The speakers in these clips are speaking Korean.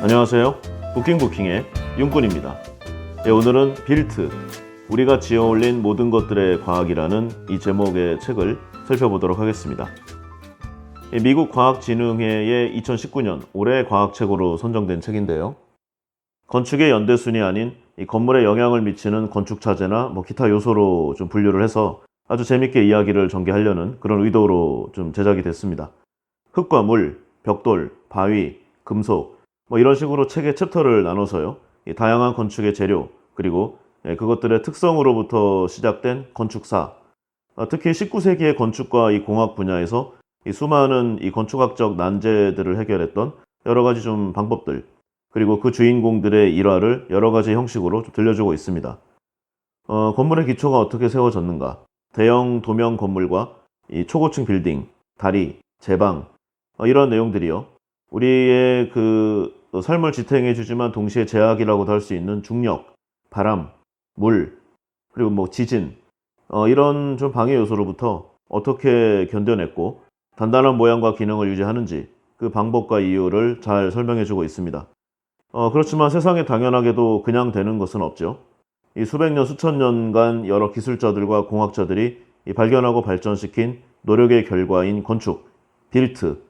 안녕하세요. 부킹부킹의 윤군입니다. 오늘은 빌트, 우리가 지어올린 모든 것들의 과학이라는 이 제목의 책을 살펴보도록 하겠습니다. 미국 과학진흥회의 2019년 올해의 과학책으로 선정된 책인데요. 건축의 연대순이 아닌 이 건물에 영향을 미치는 건축차제나 기타 요소로 좀 분류를 해서 아주 재밌게 이야기를 전개하려는 그런 의도로 좀 제작이 됐습니다. 흙과 물, 벽돌, 바위, 금속 이런 식으로 책의 챕터를 나눠서요. 이 다양한 건축의 재료 그리고 그것들의 특성으로부터 시작된 건축사, 특히 19세기의 건축과 이 공학 분야에서 이 수많은 이 건축학적 난제들을 해결했던 여러 가지 좀 방법들, 그리고 그 주인공들의 일화를 여러 가지 형식으로 좀 들려주고 있습니다. 건물의 기초가 어떻게 세워졌는가, 대형 도명 건물과 이 초고층 빌딩, 다리, 제방, 이런 내용들이요. 우리의 그 삶을 지탱해 주지만 동시에 제약이라고도 할 수 있는 중력, 바람, 물, 그리고 지진, 이런 좀 방해 요소로부터 어떻게 견뎌냈고 단단한 모양과 기능을 유지하는지 그 방법과 이유를 잘 설명해 주고 있습니다. 그렇지만 세상에 당연하게도 그냥 되는 것은 없죠. 이 수백 년, 수천 년간 여러 기술자들과 공학자들이 이 발견하고 발전시킨 노력의 결과인 건축, 빌트,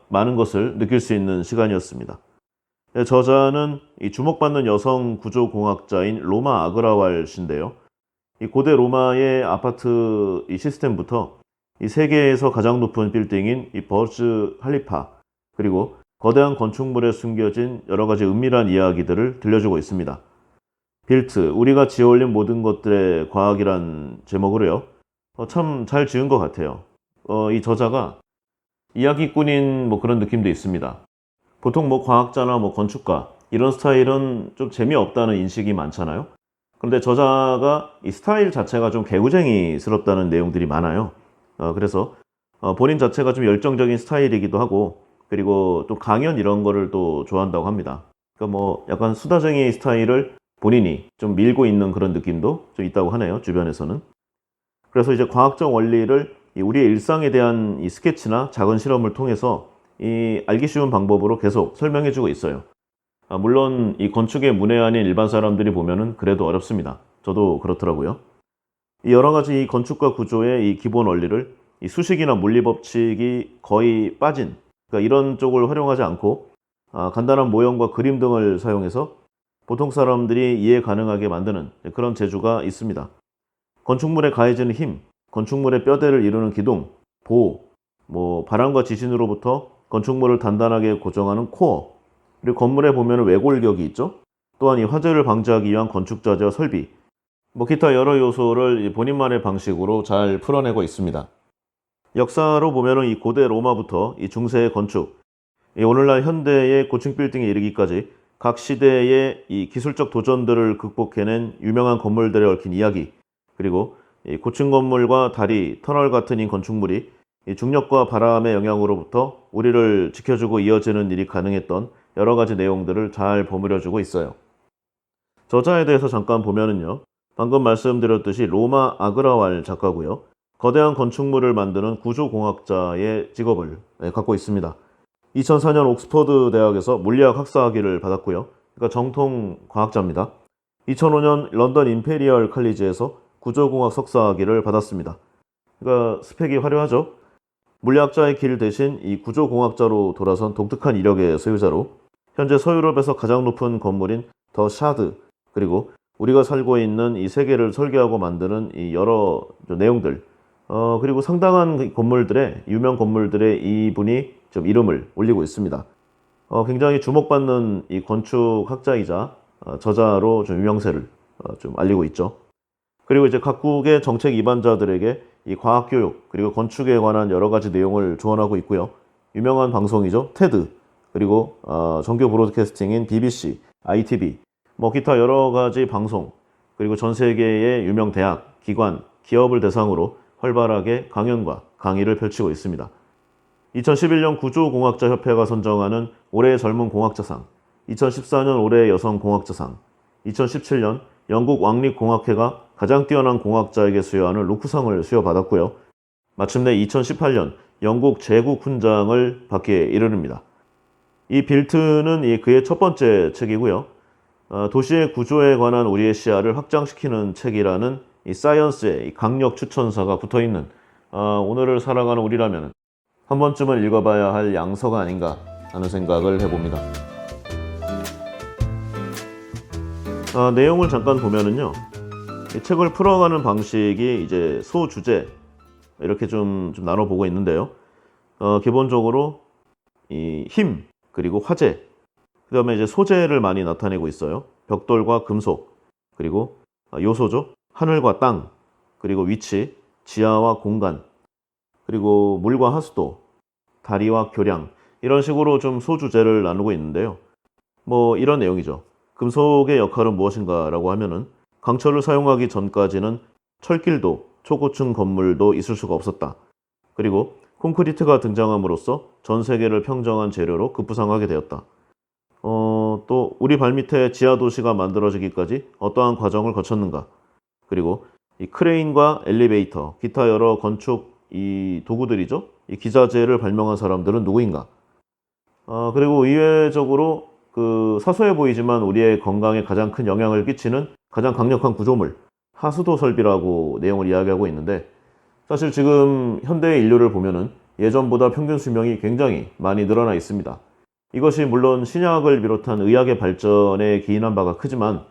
많은 것을 느낄 수 있는 시간이었습니다. 저자는 이 주목받는 여성 구조공학자인 로마 아그라왈 씨인데요. 이 고대 로마의 아파트 이 시스템부터 이 세계에서 가장 높은 빌딩인 이 버즈 할리파, 그리고 거대한 건축물에 숨겨진 여러 가지 은밀한 이야기들을 들려주고 있습니다. 빌트, 우리가 지어올린 모든 것들의 과학이란 제목으로요. 참 잘 지은 것 같아요. 이 저자가 이야기꾼인 그런 느낌도 있습니다. 보통 과학자나 건축가 이런 스타일은 좀 재미없다는 인식이 많잖아요. 그런데 저자가 이 스타일 자체가 좀 개구쟁이스럽다는 내용들이 많아요. 그래서 본인 자체가 좀 열정적인 스타일이기도 하고, 그리고 또 강연 이런 거를 또 좋아한다고 합니다. 그러니까 약간 수다쟁이 스타일을 본인이 좀 밀고 있는 그런 느낌도 좀 있다고 하네요, 주변에서는. 그래서 이제 과학적 원리를 우리의 일상에 대한 이 스케치나 작은 실험을 통해서 이 알기 쉬운 방법으로 계속 설명해 주고 있어요. 물론 이 건축에 문외한인 일반 사람들이 보면은 그래도 어렵습니다. 저도 그렇더라고요. 이 여러 가지 이 건축과 구조의 이 기본 원리를 이 수식이나 물리 법칙이 거의 빠진, 그러니까 이런 쪽을 활용하지 않고 간단한 모형과 그림 등을 사용해서 보통 사람들이 이해 가능하게 만드는 그런 재주가 있습니다. 건축물에 가해지는 힘, 건축물의 뼈대를 이루는 기둥, 보호, 바람과 지진으로부터 건축물을 단단하게 고정하는 코어, 그리고 건물에 보면 외골격이 있죠. 또한 이 화재를 방지하기 위한 건축자재와 설비, 기타 여러 요소를 본인만의 방식으로 잘 풀어내고 있습니다. 역사로 보면 이 고대 로마부터 이 중세의 건축, 이 오늘날 현대의 고층 빌딩에 이르기까지 각 시대의 이 기술적 도전들을 극복해낸 유명한 건물들에 얽힌 이야기, 그리고 이 고층 건물과 다리, 터널 같은 이 건축물이 이 중력과 바람의 영향으로부터 우리를 지켜주고 이어지는 일이 가능했던 여러 가지 내용들을 잘 버무려주고 있어요. 저자에 대해서 잠깐 보면은요, 방금 말씀드렸듯이 로마 아그라왈 작가고요. 거대한 건축물을 만드는 구조공학자의 직업을 갖고 있습니다. 2004년 옥스퍼드 대학에서 물리학 학사학위를 받았고요. 그러니까 정통 과학자입니다. 2005년 런던 임페리얼 칼리지에서 구조공학 석사학위를 받았습니다. 그러니까 스펙이 화려하죠. 물리학자의 길 대신 이 구조공학자로 돌아선 독특한 이력의 소유자로 현재 서유럽에서 가장 높은 건물인 더 샤드, 그리고 우리가 살고 있는 이 세계를 설계하고 만드는 이 여러 내용들, 그리고 상당한 건물들의 유명 건물들의 이분이 좀 이름을 올리고 있습니다. 굉장히 주목받는 이 건축학자이자 저자로 좀 유명세를 좀 알리고 있죠. 그리고 이제 각국의 정책 입안자들에게 이 과학 교육 그리고 건축에 관한 여러 가지 내용을 조언하고 있고요. 유명한 방송이죠, 테드, 그리고 정규 브로드캐스팅인 BBC, ITV, 기타 여러 가지 방송, 그리고 전 세계의 유명 대학, 기관, 기업을 대상으로 활발하게 강연과 강의를 펼치고 있습니다. 2011년 구조공학자협회가 선정하는 올해의 젊은 공학자상, 2014년 올해의 여성 공학자상, 2017년 영국 왕립공학회가 가장 뛰어난 공학자에게 수여하는 루크상을 수여받았고요. 마침내 2018년 영국 제국 훈장을 받기에 이르릅니다. 이 빌트는 그의 첫 번째 책이고요. 도시의 구조에 관한 우리의 시야를 확장시키는 책이라는 이 사이언스의 이 강력 추천사가 붙어있는 오늘을 살아가는 우리라면 한 번쯤은 읽어봐야 할 양서가 아닌가 하는 생각을 해봅니다. 내용을 잠깐 보면은요, 이 책을 풀어가는 방식이 이제 소주제 이렇게 좀 나눠보고 있는데요. 기본적으로 이 힘, 그리고 화재, 그 다음에 이제 소재를 많이 나타내고 있어요. 벽돌과 금속, 그리고 요소죠. 하늘과 땅, 그리고 위치, 지하와 공간, 그리고 물과 하수도, 다리와 교량, 이런 식으로 좀 소주제를 나누고 있는데요. 뭐 이런 내용이죠. 금속의 역할은 무엇인가라고 하면은 강철을 사용하기 전까지는 철길도 초고층 건물도 있을 수가 없었다. 그리고 콘크리트가 등장함으로써 전 세계를 평정한 재료로 급부상하게 되었다. 또 우리 발밑에 지하 도시가 만들어지기까지 어떠한 과정을 거쳤는가. 그리고 이 크레인과 엘리베이터, 기타 여러 건축 이 도구들이죠. 이 기자재를 발명한 사람들은 누구인가. 그리고 의외적으로 그 사소해 보이지만 우리의 건강에 가장 큰 영향을 끼치는 가장 강력한 구조물, 하수도 설비라고 내용을 이야기하고 있는데, 사실 지금 현대의 인류를 보면은 예전보다 평균 수명이 굉장히 많이 늘어나 있습니다. 이것이 물론 신약을 비롯한 의학의 발전에 기인한 바가 크지만,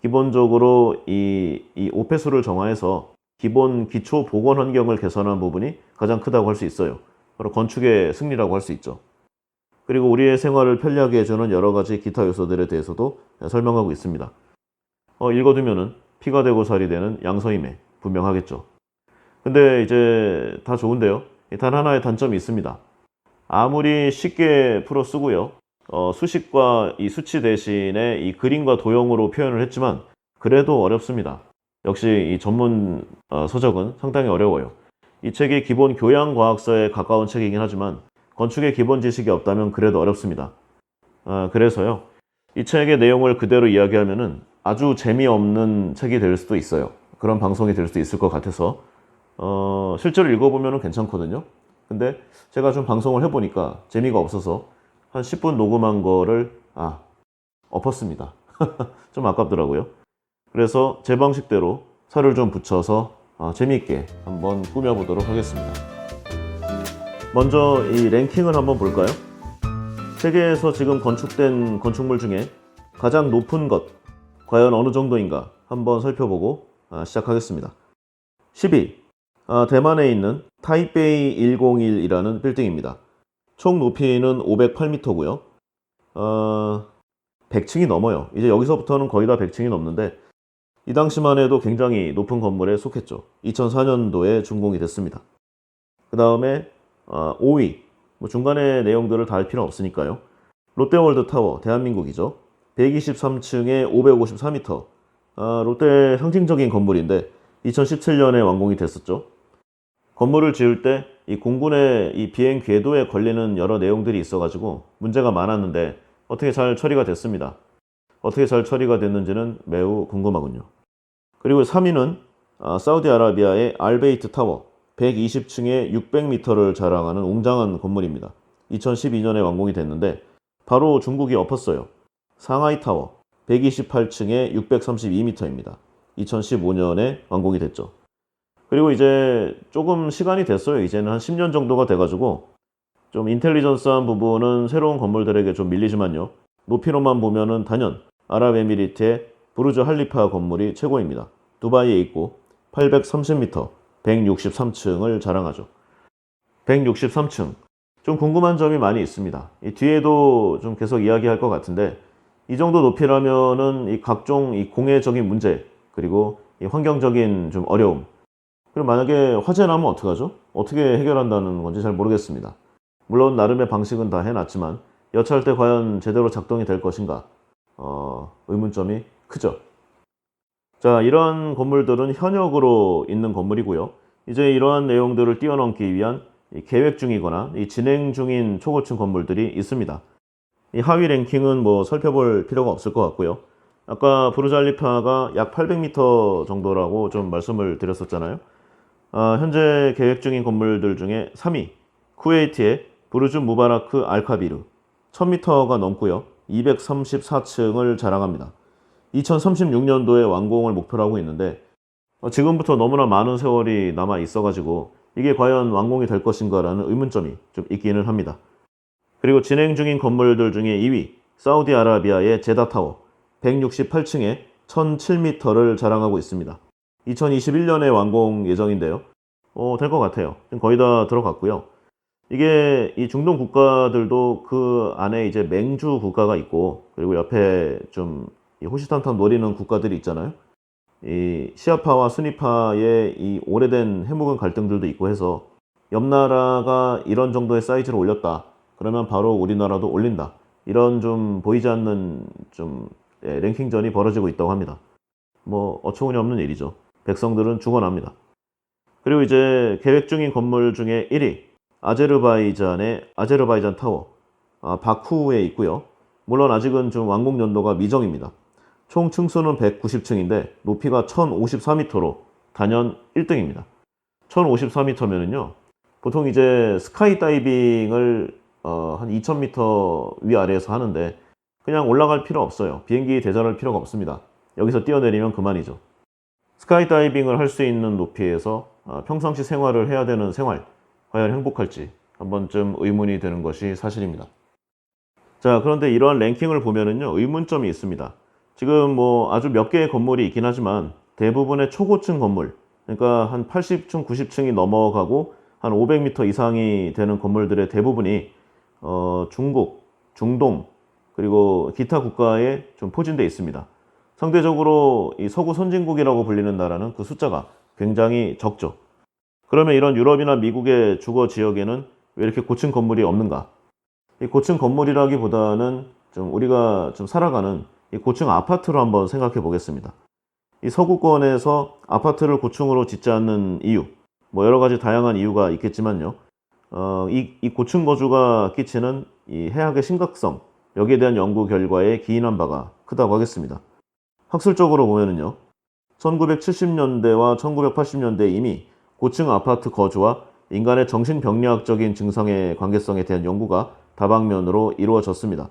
기본적으로 이 오폐수를 정화해서 기본 기초 보건 환경을 개선한 부분이 가장 크다고 할 수 있어요. 바로 건축의 승리라고 할 수 있죠. 그리고 우리의 생활을 편리하게 해주는 여러 가지 기타 요소들에 대해서도 설명하고 있습니다. 읽어두면은 피가 되고 살이 되는 양서임에 분명하겠죠. 근데 이제 다 좋은데요. 단 하나의 단점이 있습니다. 아무리 쉽게 풀어 쓰고요. 수식과 이 수치 대신에 이 그림과 도형으로 표현을 했지만 그래도 어렵습니다. 역시 이 전문 서적은 상당히 어려워요. 이 책이 기본 교양과학서에 가까운 책이긴 하지만 건축의 기본 지식이 없다면 그래도 어렵습니다. 그래서요. 이 책의 내용을 그대로 이야기하면은 아주 재미없는 책이 될 수도 있어요. 그런 방송이 될 수도 있을 것 같아서 실제로 읽어보면 괜찮거든요. 근데 제가 좀 방송을 해보니까 재미가 없어서 한 10분 녹음한 거를 엎었습니다. 좀 아깝더라고요. 그래서 제 방식대로 살을 좀 붙여서 재미있게 한번 꾸며보도록 하겠습니다. 먼저 이 랭킹을 한번 볼까요? 세계에서 지금 건축된 건축물 중에 가장 높은 것 과연 어느 정도인가 한번 살펴보고 시작하겠습니다. 10위 대만에 있는 타이베이 101이라는 빌딩입니다. 총 높이는 508m고요. 100층이 넘어요. 이제 여기서부터는 거의 다 100층이 넘는데 이 당시만 해도 굉장히 높은 건물에 속했죠. 2004년도에 준공이 됐습니다. 그 다음에 5위 중간의 내용들을 다 할 필요는 없으니까요. 롯데월드 타워 대한민국이죠. 123층에 554m. 롯데 상징적인 건물인데 2017년에 완공이 됐었죠. 건물을 지을 때 이 공군의 이 비행 궤도에 걸리는 여러 내용들이 있어가지고 문제가 많았는데 어떻게 잘 처리가 됐습니다. 어떻게 잘 처리가 됐는지는 매우 궁금하군요. 그리고 3위는 사우디아라비아의 알베이트 타워 120층에 600m를 자랑하는 웅장한 건물입니다. 2012년에 완공이 됐는데 바로 중국이 엎었어요. 상하이 타워 128층에 632m입니다. 2015년에 완공이 됐죠. 그리고 이제 조금 시간이 됐어요. 이제는 한 10년 정도가 돼가지고 좀 인텔리전스한 부분은 새로운 건물들에게 좀 밀리지만요. 높이로만 보면은 단연 아랍에미리트의 부르즈 할리파 건물이 최고입니다. 두바이에 있고 830m, 163층을 자랑하죠. 163층. 좀 궁금한 점이 많이 있습니다. 이 뒤에도 좀 계속 이야기할 것 같은데 이 정도 높이라면은 이 각종 이 공해적인 문제 그리고 이 환경적인 좀 어려움 그리고 만약에 화재 나면 어떡하죠? 어떻게 해결한다는 건지 잘 모르겠습니다. 물론 나름의 방식은 다 해놨지만 여차할 때 과연 제대로 작동이 될 것인가 의문점이 크죠. 자, 이러한 건물들은 현역으로 있는 건물이고요. 이제 이러한 내용들을 뛰어넘기 위한 계획 중이거나 진행 중인 초고층 건물들이 있습니다. 이 하위 랭킹은 뭐 살펴볼 필요가 없을 것 같고요. 아까 부르즈 할리파가 약 800m 정도라고 좀 말씀을 드렸었잖아요. 현재 계획 중인 건물들 중에 3위 쿠웨이트의 부르즈 무바라크 알카비르 1000m가 넘고요. 234층을 자랑합니다. 2036년도에 완공을 목표로 하고 있는데 지금부터 너무나 많은 세월이 남아 있어가지고 이게 과연 완공이 될 것인가라는 의문점이 좀 있기는 합니다. 그리고 진행 중인 건물들 중에 2위 사우디아라비아의 제다타워 168층에 1007m를 자랑하고 있습니다. 2021년에 완공 예정인데요. 될 것 같아요. 거의 다 들어갔고요. 이게 이 중동 국가들도 그 안에 이제 맹주 국가가 있고 그리고 옆에 좀 호시탐탐 노리는 국가들이 있잖아요. 이 시아파와 수니파의 이 오래된 해묵은 갈등들도 있고 해서 옆 나라가 이런 정도의 사이즈를 올렸다. 그러면 바로 우리나라도 올린다. 이런 좀 보이지 않는 좀 랭킹전이 벌어지고 있다고 합니다. 뭐 어처구니 없는 일이죠. 백성들은 죽어납니다. 그리고 이제 계획 중인 건물 중에 1위 아제르바이잔의 아제르바이잔 타워 바쿠에 있고요. 물론 아직은 좀 완공 연도가 미정입니다. 총 층수는 190층인데 높이가 1054m로 단연 1등입니다. 1054m면은요. 보통 이제 스카이 다이빙을 한 2000m 위아래에서 하는데 그냥 올라갈 필요 없어요. 비행기 대절할 필요가 없습니다. 여기서 뛰어내리면 그만이죠. 스카이 다이빙을 할 수 있는 높이에서 평상시 생활을 해야 되는 생활 과연 행복할지 한 번쯤 의문이 드는 것이 사실입니다. 자, 그런데 이러한 랭킹을 보면은요, 의문점이 있습니다. 지금 뭐 아주 몇 개의 건물이 있긴 하지만 대부분의 초고층 건물, 그러니까 한 80층, 90층이 넘어가고 한 500m 이상이 되는 건물들의 대부분이 중국, 중동, 그리고 기타 국가에 좀 포진되어 있습니다. 상대적으로 이 서구 선진국이라고 불리는 나라는 그 숫자가 굉장히 적죠. 그러면 이런 유럽이나 미국의 주거 지역에는 왜 이렇게 고층 건물이 없는가? 이 고층 건물이라기보다는 좀 우리가 좀 살아가는 이 고층 아파트로 한번 생각해 보겠습니다. 이 서구권에서 아파트를 고층으로 짓지 않는 이유, 뭐 여러 가지 다양한 이유가 있겠지만요. 이 고층 거주가 끼치는 이 해악의 심각성, 여기에 대한 연구 결과에 기인한 바가 크다고 하겠습니다. 학술적으로 보면은요, 1970년대와 1980년대 이미 고층 아파트 거주와 인간의 정신병리학적인 증상의 관계성에 대한 연구가 다방면으로 이루어졌습니다.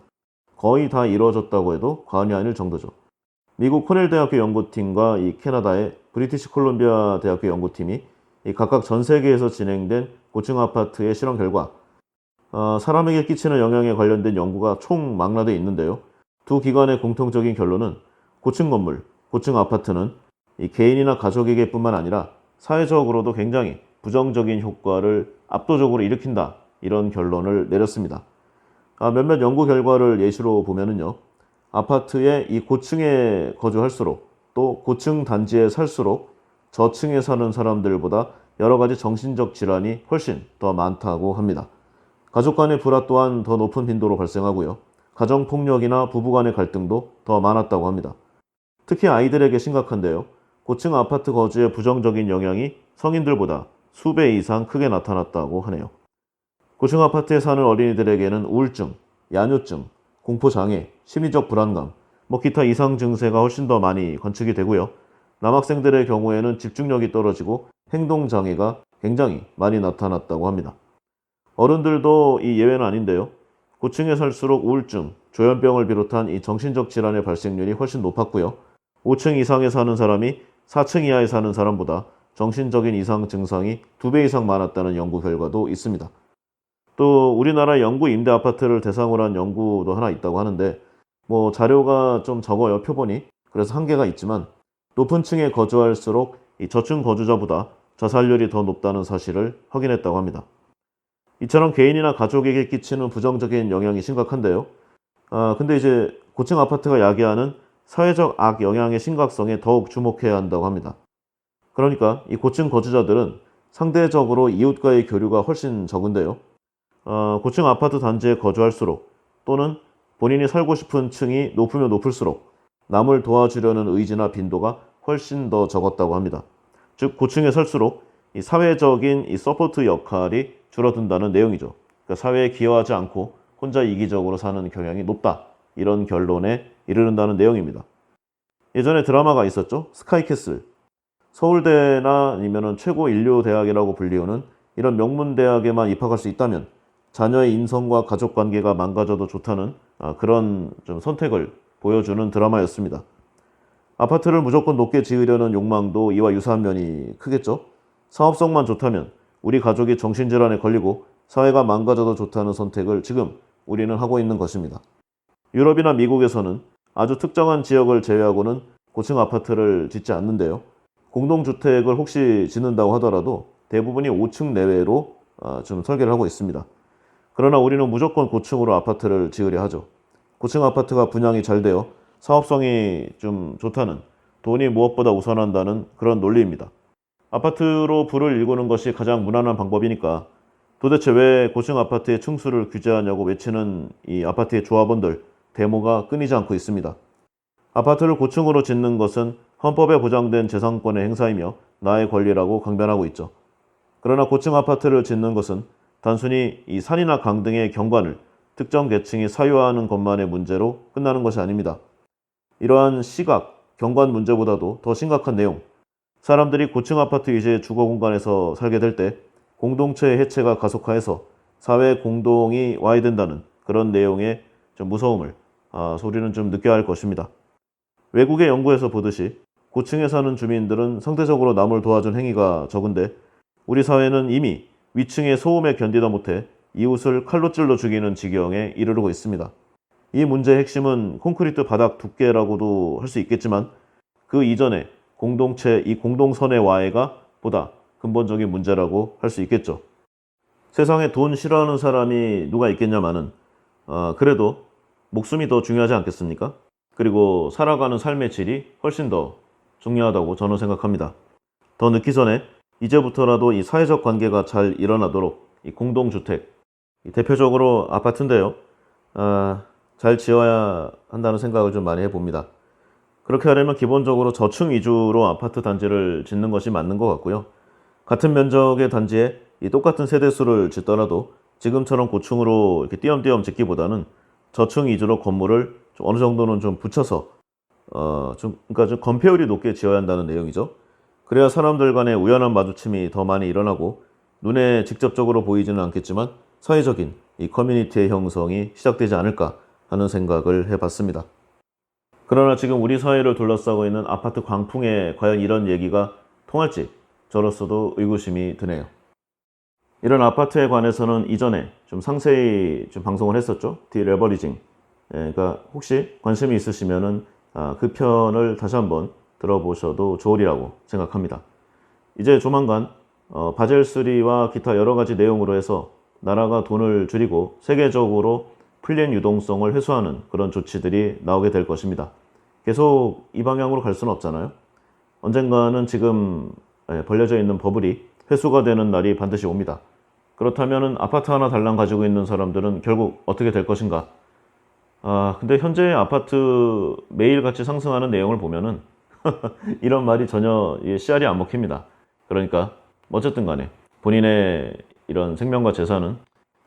거의 다 이루어졌다고 해도 과언이 아닐 정도죠. 미국 코넬 대학교 연구팀과 이 캐나다의 브리티시 콜롬비아 대학교 연구팀이 이 각각 전 세계에서 진행된 고층 아파트의 실험 결과 사람에게 끼치는 영향에 관련된 연구가 총 망라되어 있는데요. 두 기관의 공통적인 결론은 고층 건물, 고층 아파트는 이 개인이나 가족에게 뿐만 아니라 사회적으로도 굉장히 부정적인 효과를 압도적으로 일으킨다. 이런 결론을 내렸습니다. 몇몇 연구 결과를 예시로 보면은요. 아파트의 이 고층에 거주할수록 또 고층 단지에 살수록 저층에 사는 사람들보다 여러 가지 정신적 질환이 훨씬 더 많다고 합니다. 가족 간의 불화 또한 더 높은 빈도로 발생하고요. 가정폭력이나 부부 간의 갈등도 더 많았다고 합니다. 특히 아이들에게 심각한데요. 고층 아파트 거주의 부정적인 영향이 성인들보다 수배 이상 크게 나타났다고 하네요. 고층 아파트에 사는 어린이들에게는 우울증, 야뇨증, 공포장애, 심리적 불안감, 기타 이상 증세가 훨씬 더 많이 관측이 되고요. 남학생들의 경우에는 집중력이 떨어지고 행동장애가 굉장히 많이 나타났다고 합니다. 어른들도 이 예외는 아닌데요. 고층에 살수록 우울증, 조현병을 비롯한 이 정신적 질환의 발생률이 훨씬 높았고요. 5층 이상에 사는 사람이 4층 이하에 사는 사람보다 정신적인 이상 증상이 2배 이상 많았다는 연구 결과도 있습니다. 또 우리나라 영구 임대 아파트를 대상으로 한 연구도 하나 있다고 하는데 자료가 좀 적어요, 표본이. 그래서 한계가 있지만 높은 층에 거주할수록 이 저층 거주자보다 자살률이 더 높다는 사실을 확인했다고 합니다. 이처럼 개인이나 가족에게 끼치는 부정적인 영향이 심각한데요. 근데 이제 고층 아파트가 야기하는 사회적 악 영향의 심각성에 더욱 주목해야 한다고 합니다. 그러니까 이 고층 거주자들은 상대적으로 이웃과의 교류가 훨씬 적은데요. 고층 아파트 단지에 거주할수록 또는 본인이 살고 싶은 층이 높으면 높을수록 남을 도와주려는 의지나 빈도가 훨씬 더 적었다고 합니다. 즉 고층에 살수록 이 사회적인 이 서포트 역할이 줄어든다는 내용이죠. 그러니까 사회에 기여하지 않고 혼자 이기적으로 사는 경향이 높다. 이런 결론에 이르른다는 내용입니다. 예전에 드라마가 있었죠. 스카이캐슬. 서울대나 아니면 최고 인류 대학이라고 불리우는 이런 명문 대학에만 입학할 수 있다면 자녀의 인성과 가족 관계가 망가져도 좋다는 그런 좀 선택을 보여주는 드라마였습니다. 아파트를 무조건 높게 지으려는 욕망도 이와 유사한 면이 크겠죠. 사업성만 좋다면 우리 가족이 정신질환에 걸리고 사회가 망가져도 좋다는 선택을 지금 우리는 하고 있는 것입니다. 유럽이나 미국에서는 아주 특정한 지역을 제외하고는 고층 아파트를 짓지 않는데요. 공동주택을 혹시 짓는다고 하더라도 대부분이 5층 내외로 좀 설계를 하고 있습니다. 그러나 우리는 무조건 고층으로 아파트를 지으려 하죠. 고층 아파트가 분양이 잘 되어 사업성이 좀 좋다는, 돈이 무엇보다 우선한다는 그런 논리입니다. 아파트로 부를 일구는 것이 가장 무난한 방법이니까 도대체 왜 고층 아파트의 층수를 규제하냐고 외치는 이 아파트의 조합원들 데모가 끊이지 않고 있습니다. 아파트를 고층으로 짓는 것은 헌법에 보장된 재산권의 행사이며 나의 권리라고 강변하고 있죠. 그러나 고층 아파트를 짓는 것은 단순히 이 산이나 강 등의 경관을 특정 계층이 사유하는 것만의 문제로 끝나는 것이 아닙니다. 이러한 시각, 경관 문제보다도 더 심각한 내용, 사람들이 고층 아파트 위주의 주거 공간에서 살게 될 때 공동체의 해체가 가속화해서 사회 공동이 와야 된다는 그런 내용의 좀 무서움을 우리는 좀 느껴야 할 것입니다. 외국의 연구에서 보듯이 고층에 사는 주민들은 상대적으로 남을 도와준 행위가 적은데 우리 사회는 이미 위층의 소음에 견디다 못해 이웃을 칼로 찔러 죽이는 지경에 이르르고 있습니다. 이 문제의 핵심은 콘크리트 바닥 두께라고도 할 수 있겠지만 그 이전에 공동체, 이 공동선의 와해가 보다 근본적인 문제라고 할 수 있겠죠. 세상에 돈 싫어하는 사람이 누가 있겠냐마는 그래도 목숨이 더 중요하지 않겠습니까? 그리고 살아가는 삶의 질이 훨씬 더 중요하다고 저는 생각합니다. 더 늦기 전에 이제부터라도 이 사회적 관계가 잘 일어나도록 이 공동주택, 대표적으로 아파트인데요. 잘 지어야 한다는 생각을 좀 많이 해봅니다. 그렇게 하려면 기본적으로 저층 위주로 아파트 단지를 짓는 것이 맞는 것 같고요. 같은 면적의 단지에 이 똑같은 세대수를 짓더라도 지금처럼 고층으로 이렇게 띄엄띄엄 짓기보다는 저층 위주로 건물을 좀 어느 정도는 좀 붙여서 그러니까 좀 건폐율이 높게 지어야 한다는 내용이죠. 그래야 사람들 간의 우연한 마주침이 더 많이 일어나고 눈에 직접적으로 보이지는 않겠지만 사회적인 이 커뮤니티의 형성이 시작되지 않을까 하는 생각을 해봤습니다. 그러나 지금 우리 사회를 둘러싸고 있는 아파트 광풍에 과연 이런 얘기가 통할지 저로서도 의구심이 드네요. 이런 아파트에 관해서는 이전에 좀 상세히 좀 방송을 했었죠. 디레버리징. 그러니까 혹시 관심이 있으시면은 그 편을 다시 한번 들어보셔도 좋으리라고 생각합니다. 이제 조만간 바젤 3와 기타 여러 가지 내용으로 해서 나라가 돈을 줄이고 세계적으로 풀린 유동성을 회수하는 그런 조치들이 나오게 될 것입니다. 계속 이 방향으로 갈 수는 없잖아요. 언젠가는 지금 벌려져 있는 버블이 회수가 되는 날이 반드시 옵니다. 그렇다면 아파트 하나 달랑 가지고 있는 사람들은 결국 어떻게 될 것인가? 근데 현재 아파트 매일같이 상승하는 내용을 보면은 이런 말이 전혀 씨알이 안 먹힙니다. 그러니까 어쨌든 간에 본인의 이런 생명과 재산은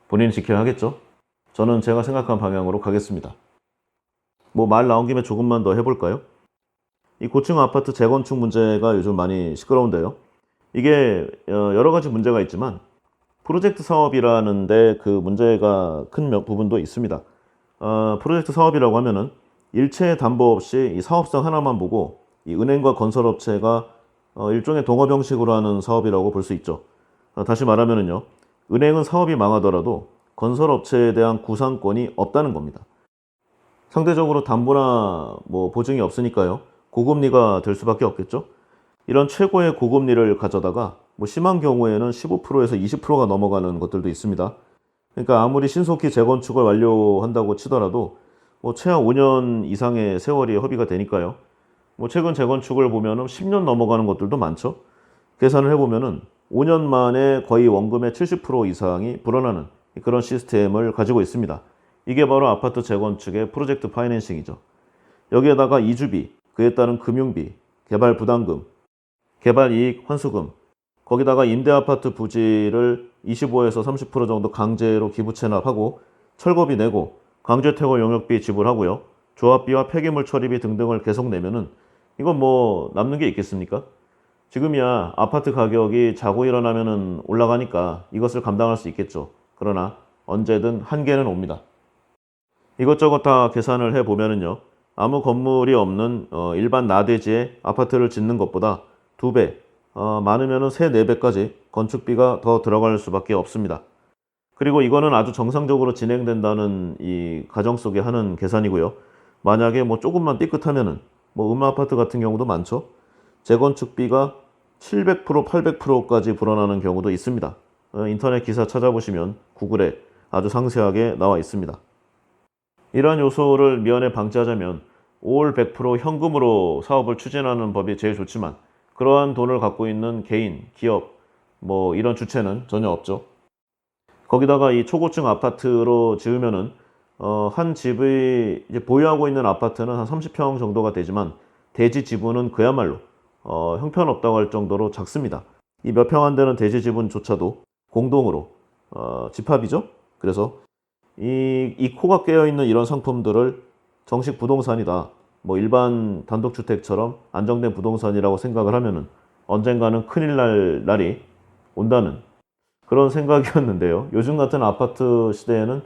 본인이 지켜야 하겠죠. 저는 제가 생각한 방향으로 가겠습니다. 뭐 말 나온 김에 조금만 더 해볼까요? 이 고층 아파트 재건축 문제가 요즘 많이 시끄러운데요. 이게 여러 가지 문제가 있지만 프로젝트 사업이라는데 그 문제가 큰 부분도 있습니다. 프로젝트 사업이라고 하면은 일체 담보 없이 이 사업성 하나만 보고 이 은행과 건설업체가 일종의 동업 형식으로 하는 사업이라고 볼 수 있죠. 다시 말하면은요, 은행은 사업이 망하더라도 건설업체에 대한 구상권이 없다는 겁니다. 상대적으로 담보나 뭐 보증이 없으니까요, 고금리가 될 수밖에 없겠죠. 이런 최고의 고금리를 가져다가 뭐 심한 경우에는 15%에서 20%가 넘어가는 것들도 있습니다. 그러니까 아무리 신속히 재건축을 완료한다고 치더라도 뭐 최하 5년 이상의 세월이 허비가 되니까요. 뭐 최근 재건축을 보면은 10년 넘어가는 것들도 많죠. 계산을 해보면은 5년 만에 거의 원금의 70% 이상이 불어나는 그런 시스템을 가지고 있습니다. 이게 바로 아파트 재건축의 프로젝트 파이낸싱이죠. 여기에다가 이주비, 그에 따른 금융비, 개발 부담금, 개발 이익 환수금, 거기다가 임대아파트 부지를 25에서 30% 정도 강제로 기부 체납하고 철거비 내고 강제퇴거 용역비 지불하고요. 조합비와 폐기물 처리비 등등을 계속 내면은 이건 뭐 남는 게 있겠습니까? 지금이야 아파트 가격이 자고 일어나면은 올라가니까 이것을 감당할 수 있겠죠. 그러나 언제든 한계는 옵니다. 이것저것 다 계산을 해보면은요, 아무 건물이 없는 일반 나대지에 아파트를 짓는 것보다 2배, 많으면은 3, 4배까지 건축비가 더 들어갈 수밖에 없습니다. 그리고 이거는 아주 정상적으로 진행된다는 이 가정 속에 하는 계산이고요. 만약에 뭐 조금만 삐끗하면은 뭐 음아파트 같은 경우도 많죠. 재건축비가 700%, 800%까지 불어나는 경우도 있습니다. 인터넷 기사 찾아보시면 구글에 아주 상세하게 나와 있습니다. 이러한 요소를 미연에 방지하자면 올 100% 현금으로 사업을 추진하는 법이 제일 좋지만 그러한 돈을 갖고 있는 개인, 기업, 뭐 이런 주체는 전혀 없죠. 거기다가 이 초고층 아파트로 지으면은 한 집이 이제 보유하고 있는 아파트는 한 30평 정도가 되지만 대지 지분은 그야말로 형편없다고 할 정도로 작습니다. 이 몇 평 안 되는 대지 지분조차도 공동으로 집합이죠. 그래서 이 코가 깨어 있는 이런 상품들을 정식 부동산이다, 뭐 일반 단독주택처럼 안정된 부동산이라고 생각을 하면은 언젠가는 큰일 날 날이 온다는 그런 생각이었는데요. 요즘 같은 아파트 시대에는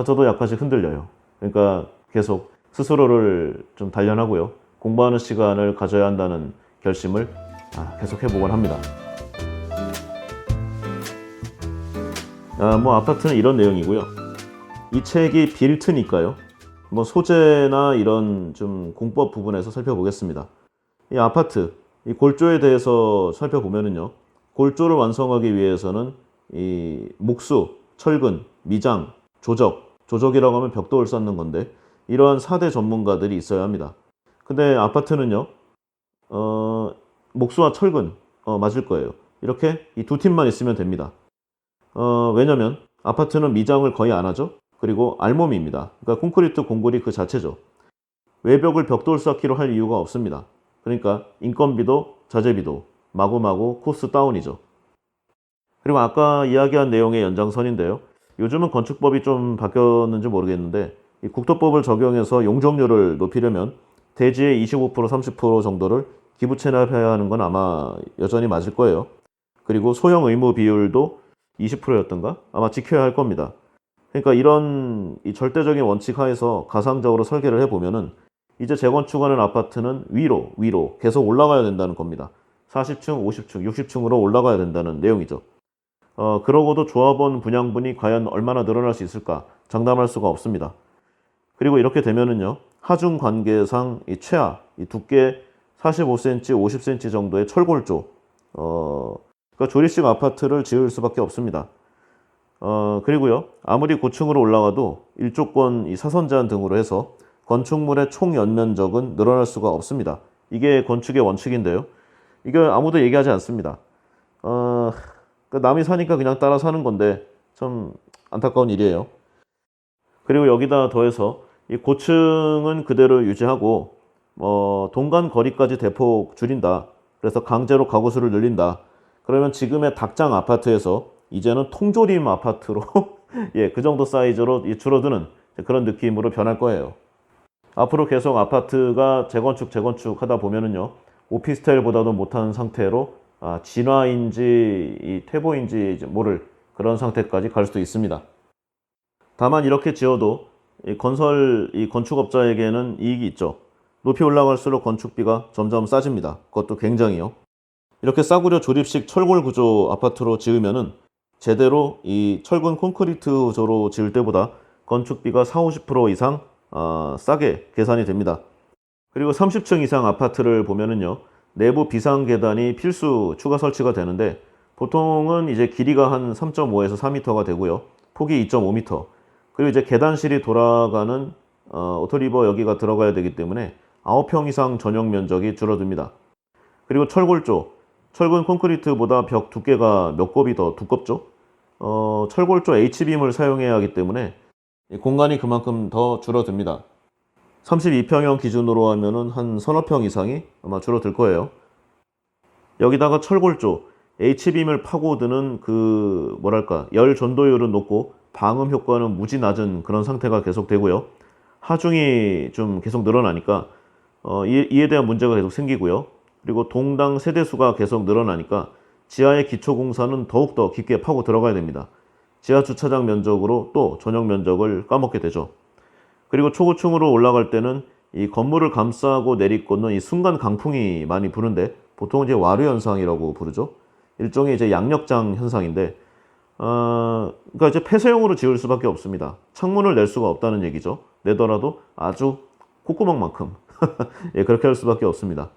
저도 약간씩 흔들려요. 그러니까 계속 스스로를 좀 단련하고요. 공부하는 시간을 가져야 한다는 결심을 계속 해보곤 합니다. 뭐 아파트는 이런 내용이고요. 이 책이 빌트니까요. 뭐 소재나 이런 좀 공법 부분에서 살펴보겠습니다. 이 아파트, 이 골조에 대해서 살펴보면은요. 골조를 완성하기 위해서는 이 목수, 철근, 미장, 조적이라고 하면 벽돌을 쌓는 건데 이러한 4대 전문가들이 있어야 합니다. 근데 아파트는요. 목수와 철근 맞을 거예요. 이렇게 이 두 팀만 있으면 됩니다. 왜냐면 아파트는 미장을 거의 안 하죠. 그리고 알몸입니다. 그러니까 콘크리트 공구리 그 자체죠. 외벽을 벽돌 쌓기로 할 이유가 없습니다. 그러니까 인건비도 자재비도 마구마구 코스 다운이죠. 그리고 아까 이야기한 내용의 연장선인데요. 요즘은 건축법이 좀 바뀌었는지 모르겠는데 이 국토법을 적용해서 용적률을 높이려면 대지의 25%, 30% 정도를 기부 체납해야 하는 건 아마 여전히 맞을 거예요. 그리고 소형 의무 비율도 20%였던가? 아마 지켜야 할 겁니다. 그러니까 이런 이 절대적인 원칙 하에서 가상적으로 설계를 해보면은 이제 재건축하는 아파트는 위로 계속 올라가야 된다는 겁니다. 40층, 50층, 60층으로 올라가야 된다는 내용이죠. 그러고도 조합원 분양분이 과연 얼마나 늘어날 수 있을까 장담할 수가 없습니다. 그리고 이렇게 되면은요, 하중 관계상 이 최하, 이 두께 45cm, 50cm 정도의 철골조, 그러니까 조립식 아파트를 지을 수밖에 없습니다. 그리고요, 아무리 고층으로 올라가도 일조권 이 사선 제한 등으로 해서 건축물의 총 연면적은 늘어날 수가 없습니다. 이게 건축의 원칙인데요. 이게 아무도 얘기하지 않습니다. 남이 사니까 그냥 따라 사는 건데 참 안타까운 일이에요. 그리고 여기다 더해서 이 고층은 그대로 유지하고 동간 거리까지 대폭 줄인다. 그래서 강제로 가구수를 늘린다. 그러면 지금의 닭장 아파트에서 이제는 통조림 아파트로 예, 그 정도 사이즈로 줄어드는 그런 느낌으로 변할 거예요. 앞으로 계속 아파트가 재건축 하다 보면은요, 오피스텔보다도 못한 상태로 진화인지 이 퇴보인지 모를 그런 상태까지 갈 수도 있습니다. 다만 이렇게 지어도 이 건축업자에게는 이익이 있죠. 높이 올라갈수록 건축비가 점점 싸집니다. 그것도 굉장히요. 이렇게 싸구려 조립식 철골 구조 아파트로 지으면은 제대로 이 철근 콘크리트 구조로 지을 때보다 건축비가 40, 50% 이상 싸게 계산이 됩니다. 그리고 30층 이상 아파트를 보면은요, 내부 비상 계단이 필수 추가 설치가 되는데 보통은 이제 길이가 한 3.5에서 4m가 되고요. 폭이 2.5m. 그리고 이제 계단실이 돌아가는 오토리버 여기가 들어가야 되기 때문에 9평 이상 전용 면적이 줄어듭니다. 그리고 철골조, 철근 콘크리트보다 벽 두께가 몇 곱이 더 두껍죠. 철골조 H빔을 사용해야 하기 때문에 공간이 그만큼 더 줄어듭니다. 32평형 기준으로 하면은 한 서너 평 이상이 아마 줄어들 거예요. 여기다가 철골조 H빔을 파고드는 그 열 전도율은 높고 방음 효과는 무지 낮은 그런 상태가 계속 되고요. 하중이 좀 계속 늘어나니까 이에 대한 문제가 계속 생기고요. 그리고 동당 세대수가 계속 늘어나니까 지하의 기초공사는 더욱더 깊게 파고 들어가야 됩니다. 지하 주차장 면적으로 또 전용 면적을 까먹게 되죠. 그리고 초고층으로 올라갈 때는 이 건물을 감싸고 내리꽂는 이 순간 강풍이 많이 부는데 보통 이제 와류 현상이라고 부르죠. 일종의 이제 양력장 현상인데, 그러니까 이제 폐쇄형으로 지을 수밖에 없습니다. 창문을 낼 수가 없다는 얘기죠. 내더라도 아주 콧구멍만큼 예, 그렇게 할 수밖에 없습니다.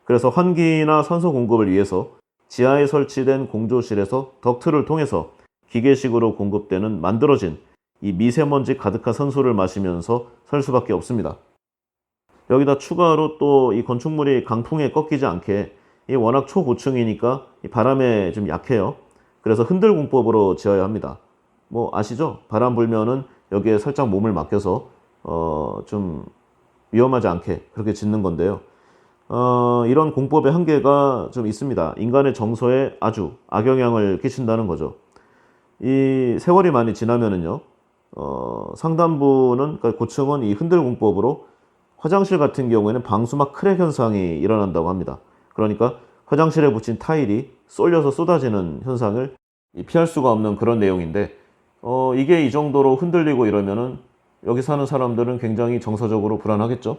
그래서 환기나 산소 공급을 위해서 지하에 설치된 공조실에서 덕트를 통해서 기계식으로 공급되는 만들어진 이 미세먼지 가득한 산소를 마시면서 살 수밖에 없습니다. 여기다 추가로 또 이 건축물이 강풍에 꺾이지 않게 이 워낙 초고층이니까 이 바람에 좀 약해요. 그래서 흔들공법으로 지어야 합니다. 뭐 아시죠? 바람 불면은 여기에 살짝 몸을 맡겨서 좀 위험하지 않게 그렇게 짓는 건데요. 이런 공법의 한계가 좀 있습니다. 인간의 정서에 아주 악영향을 끼친다는 거죠. 이 세월이 많이 지나면은요, 상단부는, 그러니까 고층은 이 흔들공법으로 화장실 같은 경우에는 방수막 크랙 현상이 일어난다고 합니다. 그러니까 화장실에 붙인 타일이 쏠려서 쏟아지는 현상을 피할 수가 없는 그런 내용인데, 이게 이 정도로 흔들리고 이러면은 여기 사는 사람들은 굉장히 정서적으로 불안하겠죠.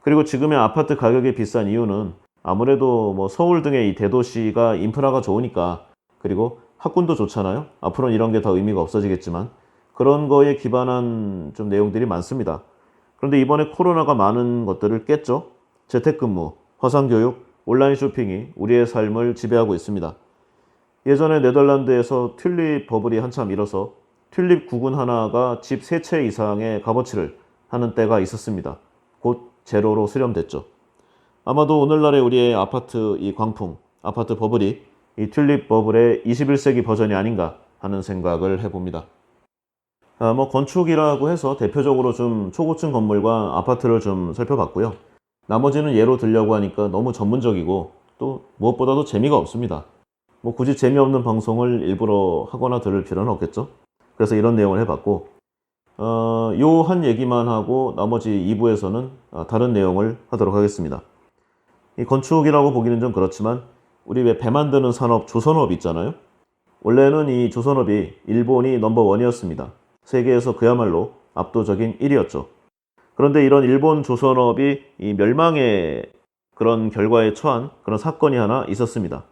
그리고 지금의 아파트 가격이 비싼 이유는 아무래도 뭐 서울 등의 이 대도시가 인프라가 좋으니까, 그리고 학군도 좋잖아요. 앞으로는 이런 게 더 의미가 없어지겠지만 그런 거에 기반한 좀 내용들이 많습니다. 그런데 이번에 코로나가 많은 것들을 깼죠. 재택근무, 화상교육, 온라인 쇼핑이 우리의 삶을 지배하고 있습니다. 예전에 네덜란드에서 튤립 버블이 한참 일어서 튤립 구근 하나가 집 3채 이상의 값어치를 하는 때가 있었습니다. 곧 제로로 수렴됐죠. 아마도 오늘날의 우리의 아파트 이 광풍, 아파트 버블이 이 튤립 버블의 21세기 버전이 아닌가 하는 생각을 해봅니다. 뭐 건축이라고 해서 대표적으로 좀 초고층 건물과 아파트를 좀 살펴봤고요. 나머지는 예로 들려고 하니까 너무 전문적이고 또 무엇보다도 재미가 없습니다. 뭐 굳이 재미없는 방송을 일부러 하거나 들을 필요는 없겠죠. 그래서 이런 내용을 해봤고, 요 한 얘기만 하고 나머지 2부에서는 다른 내용을 하도록 하겠습니다. 이 건축이라고 보기는 좀 그렇지만 우리 왜 배 만드는 산업 조선업 있잖아요. 원래는 이 조선업이 일본이 넘버원이었습니다. 세계에서 그야말로 압도적인 1위였죠. 그런데 이런 일본 조선업이 이 멸망의 그런 결과에 처한 그런 사건이 하나 있었습니다.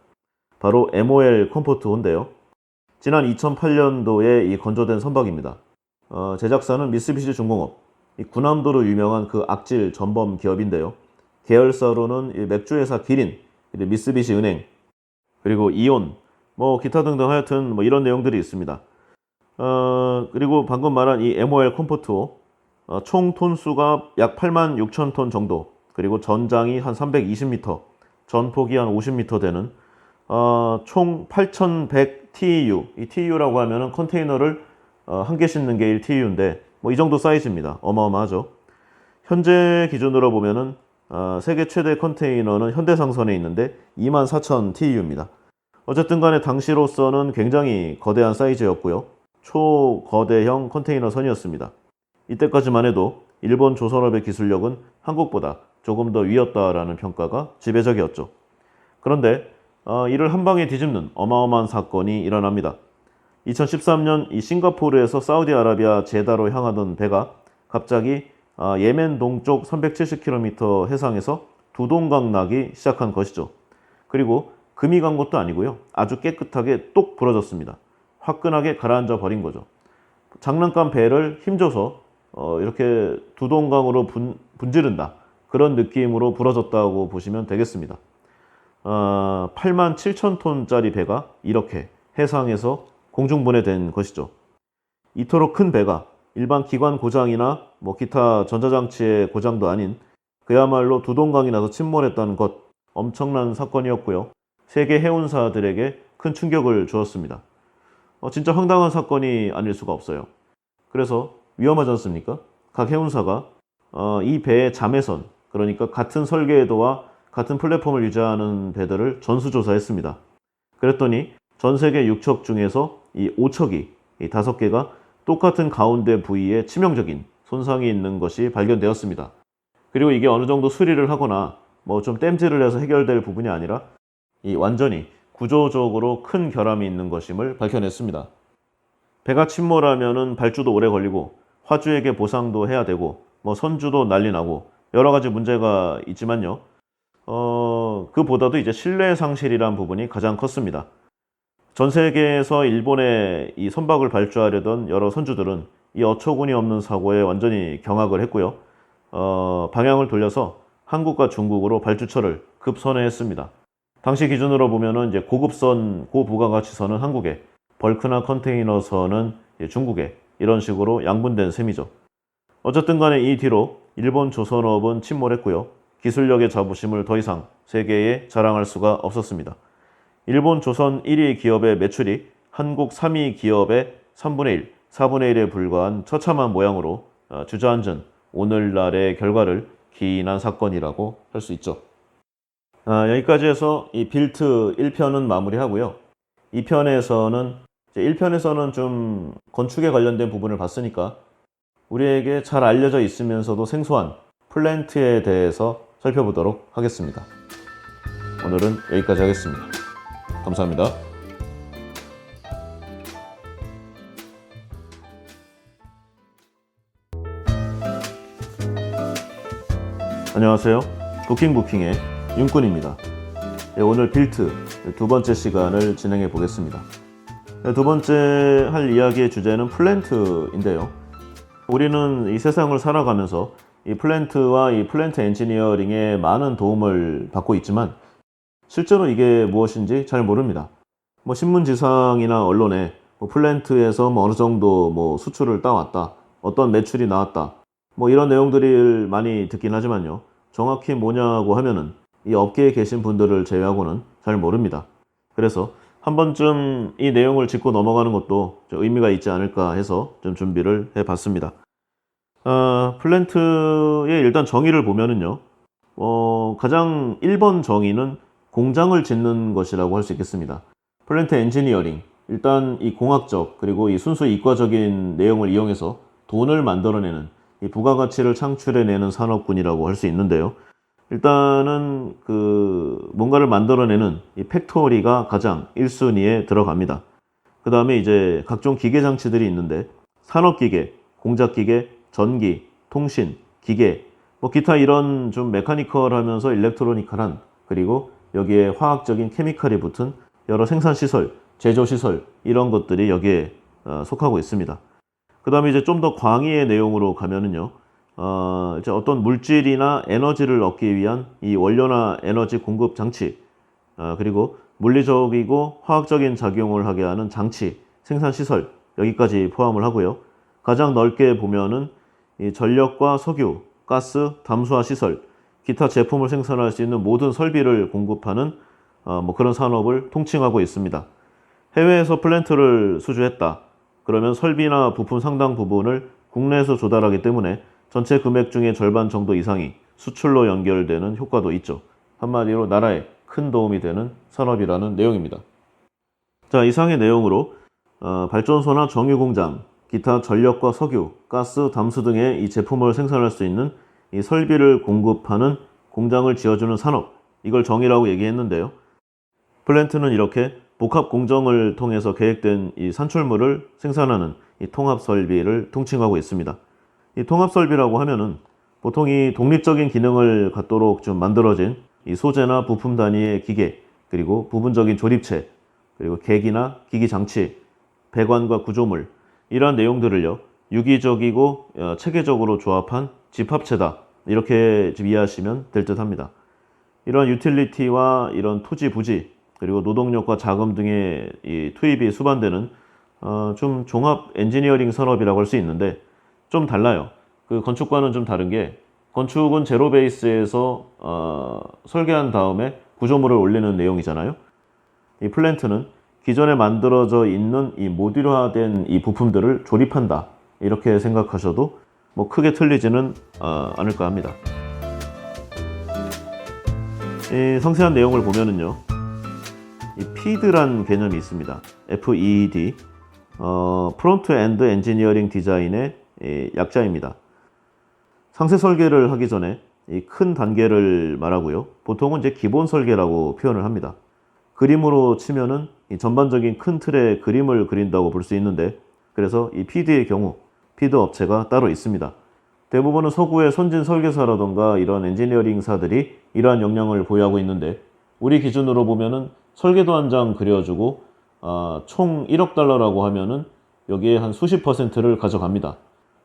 바로 MOL 컴포트호인데요. 지난 2008년도에 이 건조된 선박입니다. 제작사는 미쓰비시 중공업, 이 군함도로 유명한 그 악질 전범 기업인데요. 계열사로는 이 맥주회사 기린, 미쓰비시 은행, 그리고 이온, 뭐 기타 등등 하여튼 뭐 이런 내용들이 있습니다. 그리고 방금 말한 이 MOL 컴포트호, 총 톤수가 약 8만 6천 톤 정도, 그리고 전장이 한 320m, 전폭이 한 50m 되는 총 8,100 TEU, 이 TEU라고 하면은 컨테이너를 한 개 싣는 게 1 TEU인데 뭐 이 정도 사이즈입니다. 어마어마하죠. 현재 기준으로 보면은 세계 최대 컨테이너는 현대상선에 있는데 24,000 TEU입니다. 어쨌든 간에 당시로서는 굉장히 거대한 사이즈였고요. 초거대형 컨테이너 선이었습니다. 이때까지만 해도 일본 조선업의 기술력은 한국보다 조금 더 위였다라는 평가가 지배적이었죠. 그런데 이를 한 방에 뒤집는 어마어마한 사건이 일어납니다. 2013년 이 싱가포르에서 사우디아라비아 제다로 향하던 배가 갑자기 예멘 동쪽 370km 해상에서 두동강 나기 시작한 것이죠. 그리고 금이 간 것도 아니고요. 아주 깨끗하게 똑 부러졌습니다. 화끈하게 가라앉아 버린 거죠. 장난감 배를 힘줘서 이렇게 두동강으로 분지른다. 그런 느낌으로 부러졌다고 보시면 되겠습니다. 8만 7천 톤짜리 배가 이렇게 해상에서 공중분해된 것이죠. 이토록 큰 배가 일반 기관 고장이나 뭐 기타 전자장치의 고장도 아닌 그야말로 두동강이 나서 침몰했다는 것, 엄청난 사건이었고요. 세계 해운사들에게 큰 충격을 주었습니다. 진짜 황당한 사건이 아닐 수가 없어요. 그래서 위험하지 않습니까? 각 해운사가 이 배의 자매선, 그러니까 같은 설계도와 같은 플랫폼을 유지하는 배들을 전수조사했습니다. 그랬더니 전 세계 6척 중에서 이 5척이, 이 5개가 똑같은 가운데 부위에 치명적인 손상이 있는 것이 발견되었습니다. 그리고 이게 어느 정도 수리를 하거나 뭐 좀 땜질을 해서 해결될 부분이 아니라 이 완전히 구조적으로 큰 결함이 있는 것임을 밝혀냈습니다. 배가 침몰하면은 발주도 오래 걸리고 화주에게 보상도 해야 되고 뭐 선주도 난리 나고 여러 가지 문제가 있지만요. 그보다도 이제 신뢰 상실이란 부분이 가장 컸습니다. 전 세계에서 일본의 이 선박을 발주하려던 여러 선주들은 이 어처구니 없는 사고에 완전히 경악을 했고요. 방향을 돌려서 한국과 중국으로 발주처를 급선회했습니다. 당시 기준으로 보면은 이제 고급선, 고부가가치선은 한국에, 벌크나 컨테이너선은 중국에 이런 식으로 양분된 셈이죠. 어쨌든 간에 이 뒤로 일본 조선업은 침몰했고요. 기술력의 자부심을 더 이상 세계에 자랑할 수가 없었습니다. 일본 조선 1위 기업의 매출이 한국 3위 기업의 3분의 1, 4분의 1에 불과한 처참한 모양으로 주저앉은 오늘날의 결과를 기인한 사건이라고 할 수 있죠. 여기까지 해서 이 빌트 1편은 마무리하고요. 2편에서는 1편에서는 좀 건축에 관련된 부분을 봤으니까 우리에게 잘 알려져 있으면서도 생소한 플랜트에 대해서 살펴보도록 하겠습니다. 오늘은 여기까지 하겠습니다. 감사합니다. 안녕하세요. 부킹의 윤꾼입니다. 오늘 빌트 두 번째 시간을 진행해 보겠습니다. 두 번째 할 이야기의 주제는 플랜트인데요. 우리는 이 세상을 살아가면서 이 플랜트와 이 플랜트 엔지니어링에 많은 도움을 받고 있지만 실제로 이게 무엇인지 잘 모릅니다. 뭐 신문지상이나 언론에 플랜트에서 어느 정도 수출을 따왔다, 어떤 매출이 나왔다, 이런 내용들을 많이 듣긴 하지만요. 정확히 뭐냐고 하면은 이 업계에 계신 분들을 제외하고는 잘 모릅니다. 그래서 한 번쯤 이 내용을 짚고 넘어가는 것도 좀 의미가 있지 않을까 해서 좀 준비를 해봤습니다. 플랜트의 일단 정의를 보면은요, 가장 1번 정의는 공장을 짓는 것이라고 할 수 있겠습니다. 플랜트 엔지니어링, 일단 이 공학적 그리고 이 순수 이과적인 내용을 이용해서 돈을 만들어내는 이 부가가치를 창출해내는 산업군이라고 할 수 있는데요. 일단은 뭔가를 만들어내는 이 팩토리가 가장 1순위에 들어갑니다. 그 다음에 이제 각종 기계 장치들이 있는데 산업기계, 공작기계, 전기, 통신, 기계, 기타 이런 좀 메카니컬하면서 일렉트로니컬한, 그리고 여기에 화학적인 케미칼이 붙은 여러 생산시설, 제조시설 이런 것들이 여기에 속하고 있습니다. 그 다음에 이제 좀 더 광의의 내용으로 가면은요, 이제 어떤 물질이나 에너지를 얻기 위한 이 원료나 에너지 공급 장치, 그리고 물리적이고 화학적인 작용을 하게 하는 장치, 생산시설, 여기까지 포함을 하고요. 가장 넓게 보면은 이 전력과 석유, 가스, 담수화 시설, 기타 제품을 생산할 수 있는 모든 설비를 공급하는 그런 산업을 통칭하고 있습니다. 해외에서 플랜트를 수주했다. 그러면 설비나 부품 상당 부분을 국내에서 조달하기 때문에 전체 금액 중에 절반 정도 이상이 수출로 연결되는 효과도 있죠. 한마디로 나라에 큰 도움이 되는 산업이라는 내용입니다. 자, 이상의 내용으로 발전소나 정유공장, 기타 전력과 석유, 가스, 담수 등의 이 제품을 생산할 수 있는 이 설비를 공급하는 공장을 지어주는 산업, 이걸 정의라고 얘기했는데요. 플랜트는 이렇게 복합 공정을 통해서 계획된 이 산출물을 생산하는 이 통합 설비를 통칭하고 있습니다. 이 통합 설비라고 하면은 보통 이 독립적인 기능을 갖도록 좀 만들어진 이 소재나 부품 단위의 기계, 그리고 부분적인 조립체, 그리고 계기나 기기 장치, 배관과 구조물, 이러한 내용들을요, 유기적이고 체계적으로 조합한 집합체다, 이렇게 이해하시면 될 듯 합니다. 이런 유틸리티와 이런 토지 부지, 그리고 노동력과 자금 등의 이 투입이 수반되는 좀 종합 엔지니어링 산업이라고 할 수 있는데 좀 달라요. 그 건축과는 좀 다른 게, 건축은 제로 베이스에서 설계한 다음에 구조물을 올리는 내용이잖아요. 이 플랜트는 기존에 만들어져 있는 이 모듈화된 이 부품들을 조립한다, 이렇게 생각하셔도 크게 틀리지는 않을까 합니다. 이 상세한 내용을 보면은요, 이 FEED란 개념이 있습니다. FEED, 프론트 엔드 엔지니어링 디자인의 약자입니다. 상세 설계를 하기 전에 이 큰 단계를 말하고요. 보통은 이제 기본 설계라고 표현을 합니다. 그림으로 치면은 이 전반적인 큰 틀의 그림을 그린다고 볼 수 있는데, 그래서 이 PD의 경우 피드 업체가 따로 있습니다. 대부분은 서구의 선진 설계사라던가 이런 엔지니어링사들이 이러한 역량을 보유하고 있는데, 우리 기준으로 보면은 설계도 한 장 그려주고 총 1억 달러라고 하면은 여기에 한 수십 %를 가져갑니다.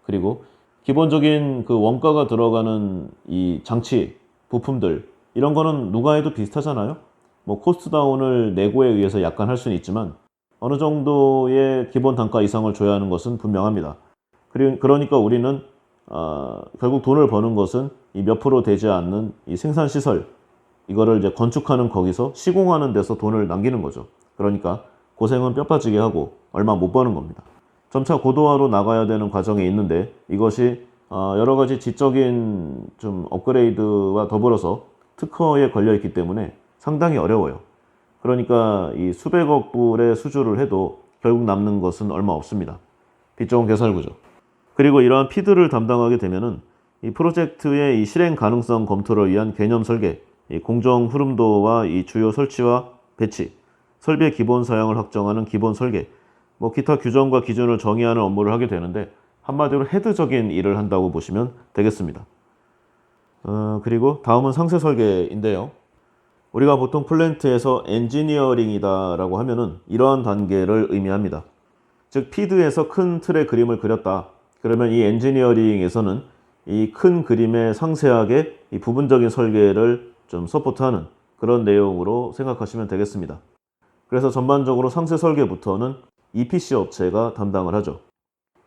그리고 기본적인 그 원가가 들어가는 이 장치, 부품들, 이런 거는 누가 해도 비슷하잖아요. 뭐 코스트 다운을 내고에 의해서 약간 할 수는 있지만 어느 정도의 기본 단가 이상을 줘야 하는 것은 분명합니다. 그러니까 우리는 결국 돈을 버는 것은 이 몇 프로 되지 않는 이 생산 시설, 이거를 이제 건축하는 거기서 시공하는 데서 돈을 남기는 거죠. 그러니까 고생은 뼈 빠지게 하고 얼마 못 버는 겁니다. 점차 고도화로 나가야 되는 과정에 있는데, 이것이 여러 가지 지적인 좀 업그레이드와 더불어서 특허에 걸려 있기 때문에 상당히 어려워요. 그러니까 이 수백억 불의 수주를 해도 결국 남는 것은 얼마 없습니다. 빚 좋은 개살구죠. 그리고 이러한 피드를 담당하게 되면은 이 프로젝트의 이 실행 가능성 검토를 위한 개념 설계, 이 공정 흐름도와 이 주요 설치와 배치, 설비의 기본 사양을 확정하는 기본 설계, 뭐 기타 규정과 기준을 정의하는 업무를 하게 되는데, 한마디로 헤드적인 일을 한다고 보시면 되겠습니다. 그리고 다음은 상세 설계인데요. 우리가 보통 플랜트에서 엔지니어링이다라고 하면은 이러한 단계를 의미합니다. 즉 피드에서 큰 틀의 그림을 그렸다. 그러면 이 엔지니어링에서는 이 큰 그림에 상세하게 이 부분적인 설계를 좀 서포트하는 그런 내용으로 생각하시면 되겠습니다. 그래서 전반적으로 상세 설계부터는 EPC 업체가 담당을 하죠.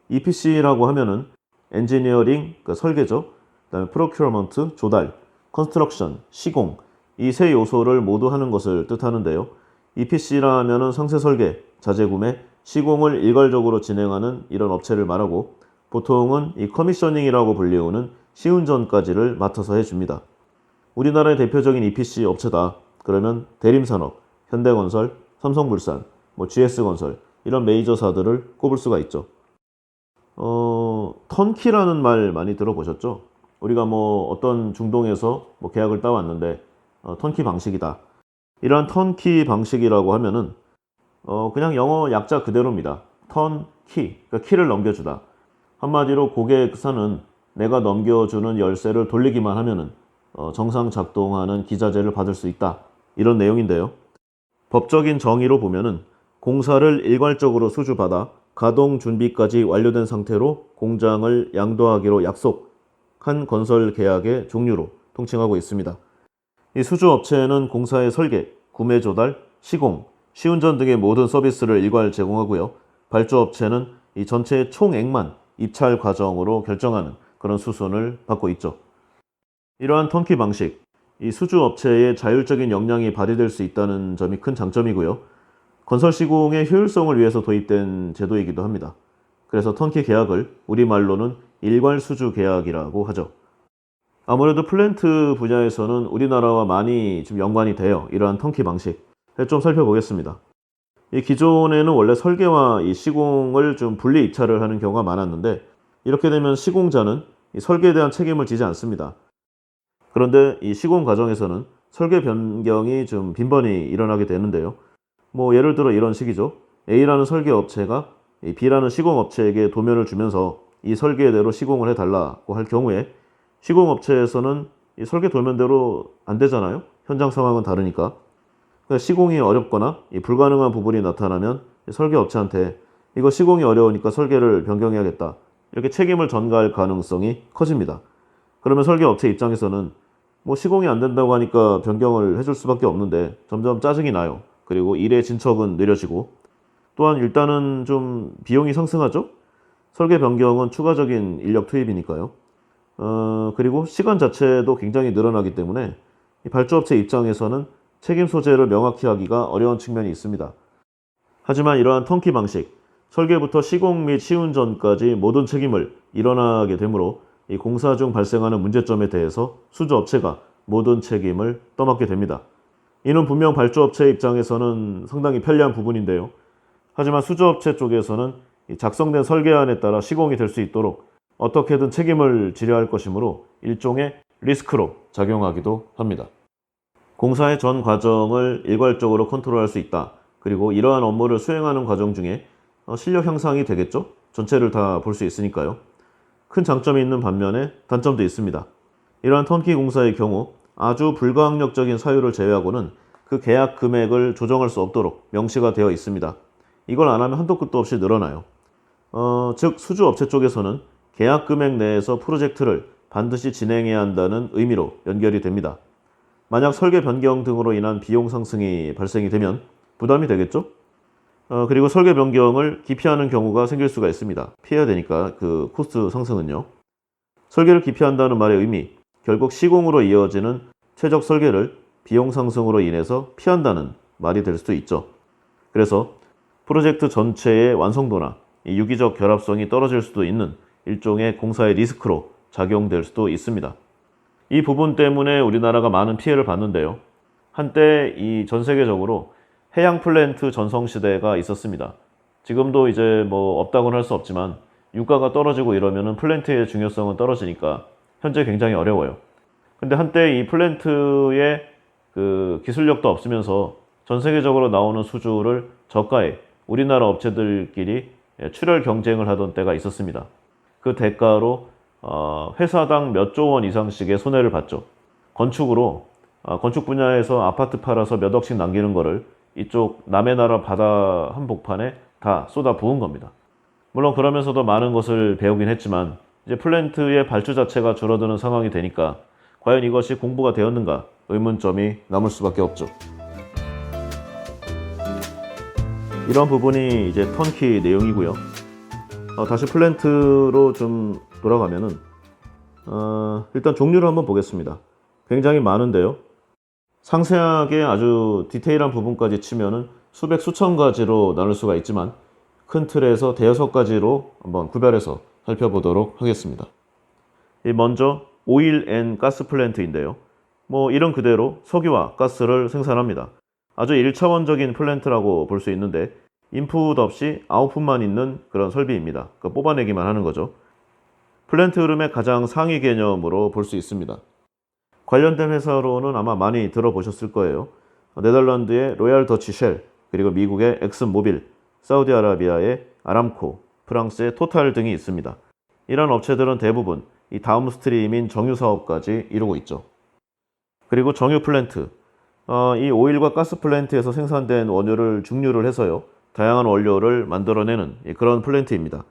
EPC라고 하면은 엔지니어링, 그러니까 설계죠. 그다음에 프로큐어먼트, 조달, 컨스트럭션, 시공, 이 세 요소를 모두 하는 것을 뜻하는데요. EPC라 하면은 상세 설계, 자재 구매, 시공을 일괄적으로 진행하는 이런 업체를 말하고, 보통은 이 커미셔닝이라고 불리우는 시운전까지를 맡아서 해줍니다. 우리나라의 대표적인 EPC 업체다. 그러면 대림산업, 현대건설, 삼성물산, 뭐 GS건설, 이런 메이저사들을 꼽을 수가 있죠. 턴키라는 말 많이 들어보셨죠? 우리가 뭐 어떤 중동에서 뭐 계약을 따왔는데 턴키 방식이다. 이러한 턴키 방식이라고 하면은 그냥 영어 약자 그대로입니다. 턴키, 그러니까 키를 넘겨주다. 한마디로 고객사는 내가 넘겨주는 열쇠를 돌리기만 하면은 정상 작동하는 기자재를 받을 수 있다. 이런 내용인데요. 법적인 정의로 보면은 공사를 일괄적으로 수주받아 가동 준비까지 완료된 상태로 공장을 양도하기로 약속한 건설 계약의 종류로 통칭하고 있습니다. 이 수주업체는 공사의 설계, 구매 조달, 시공, 시운전 등의 모든 서비스를 일괄 제공하고요. 발주업체는 이 전체의 총액만 입찰 과정으로 결정하는 그런 수순을 받고 있죠. 이러한 턴키 방식, 이 수주업체의 자율적인 역량이 발휘될 수 있다는 점이 큰 장점이고요. 건설 시공의 효율성을 위해서 도입된 제도이기도 합니다. 그래서 턴키 계약을 우리말로는 일괄 수주 계약이라고 하죠. 아무래도 플랜트 분야에서는 우리나라와 많이 좀 연관이 돼요. 이러한 턴키 방식. 좀 살펴보겠습니다. 이 기존에는 원래 설계와 이 시공을 좀 분리 입찰을 하는 경우가 많았는데, 이렇게 되면 시공자는 이 설계에 대한 책임을 지지 않습니다. 그런데 이 시공 과정에서는 설계 변경이 좀 빈번히 일어나게 되는데요. 뭐 예를 들어 이런 식이죠. A라는 설계업체가 이 B라는 시공업체에게 도면을 주면서 이 설계대로 시공을 해달라고 할 경우에, 시공업체에서는 이 설계 도면대로 안 되잖아요. 현장 상황은 다르니까. 그러니까 시공이 어렵거나 이 불가능한 부분이 나타나면 설계업체한테 이거 시공이 어려우니까 설계를 변경해야겠다, 이렇게 책임을 전가할 가능성이 커집니다. 그러면 설계업체 입장에서는 뭐 시공이 안 된다고 하니까 변경을 해줄 수밖에 없는데 점점 짜증이 나요. 그리고 일의 진척은 느려지고, 또한 일단은 좀 비용이 상승하죠. 설계 변경은 추가적인 인력 투입이니까요. 그리고 시간 자체도 굉장히 늘어나기 때문에 이 발주업체 입장에서는 책임 소재를 명확히 하기가 어려운 측면이 있습니다. 하지만 이러한 턴키 방식, 설계부터 시공 및 시운전까지 모든 책임을 일어나게 되므로 이 공사 중 발생하는 문제점에 대해서 수주업체가 모든 책임을 떠맡게 됩니다. 이는 분명 발주업체 입장에서는 상당히 편리한 부분인데요. 하지만 수주업체 쪽에서는 작성된 설계안에 따라 시공이 될 수 있도록 어떻게든 책임을 지려야 할 것이므로 일종의 리스크로 작용하기도 합니다. 공사의 전 과정을 일괄적으로 컨트롤할 수 있다. 그리고 이러한 업무를 수행하는 과정 중에 실력 향상이 되겠죠? 전체를 다 볼 수 있으니까요. 큰 장점이 있는 반면에 단점도 있습니다. 이러한 턴키 공사의 경우 아주 불가항력적인 사유를 제외하고는 그 계약 금액을 조정할 수 없도록 명시가 되어 있습니다. 이걸 안 하면 한도 끝도 없이 늘어나요. 즉 수주 업체 쪽에서는 계약 금액 내에서 프로젝트를 반드시 진행해야 한다는 의미로 연결이 됩니다. 만약 설계 변경 등으로 인한 비용 상승이 발생이 되면 부담이 되겠죠? 그리고 설계 변경을 기피하는 경우가 생길 수가 있습니다. 피해야 되니까 그 코스트 상승은요. 설계를 기피한다는 말의 의미, 결국 시공으로 이어지는 최적 설계를 비용 상승으로 인해서 피한다는 말이 될 수도 있죠. 그래서 프로젝트 전체의 완성도나 유기적 결합성이 떨어질 수도 있는 일종의 공사의 리스크로 작용될 수도 있습니다. 이 부분 때문에 우리나라가 많은 피해를 봤는데요. 한때 이 전 세계적으로 해양 플랜트 전성 시대가 있었습니다. 지금도 이제 뭐 없다고는 할 수 없지만 유가가 떨어지고 이러면은 플랜트의 중요성은 떨어지니까 현재 굉장히 어려워요. 근데 한때 이 플랜트의 그 기술력도 없으면서 전 세계적으로 나오는 수주를 저가에 우리나라 업체들끼리 출혈 경쟁을 하던 때가 있었습니다. 그 대가로 회사당 몇 조 원 이상씩의 손해를 봤죠. 건축으로 건축 분야에서 아파트 팔아서 몇 억씩 남기는 거를 이쪽 남의 나라 바다 한복판에 다 쏟아 부은 겁니다. 물론 그러면서도 많은 것을 배우긴 했지만 이제 플랜트의 발주 자체가 줄어드는 상황이 되니까 과연 이것이 공부가 되었는가 의문점이 남을 수밖에 없죠. 이런 부분이 이제 턴키 내용이고요. 다시 플랜트로 좀 돌아가면은 일단 종류를 한번 보겠습니다. 굉장히 많은데요. 상세하게 아주 디테일한 부분까지 치면은 수백 수천 가지로 나눌 수가 있지만 큰 틀에서 대여섯 가지로 한번 구별해서 살펴보도록 하겠습니다. 먼저 오일 앤 가스 플랜트인데요. 뭐 이름 그대로 석유와 가스를 생산합니다. 아주 1차원적인 플랜트라고 볼 수 있는데 인풋 없이 아웃풋만 있는 그런 설비입니다. 뽑아내기만 하는 거죠. 플랜트 흐름의 가장 상위 개념으로 볼 수 있습니다. 관련된 회사로는 아마 많이 들어보셨을 거예요. 네덜란드의 로얄 더치 쉘, 그리고 미국의 엑슨모빌, 사우디아라비아의 아람코, 프랑스의 토탈 등이 있습니다. 이런 업체들은 대부분 이 다음 스트림인 정유 사업까지 이루고 있죠. 그리고 정유 플랜트, 이 오일과 가스 플랜트에서 생산된 원유를 중류를 해서요, 다양한 원료를 만들어내는 그런 플랜트입니다.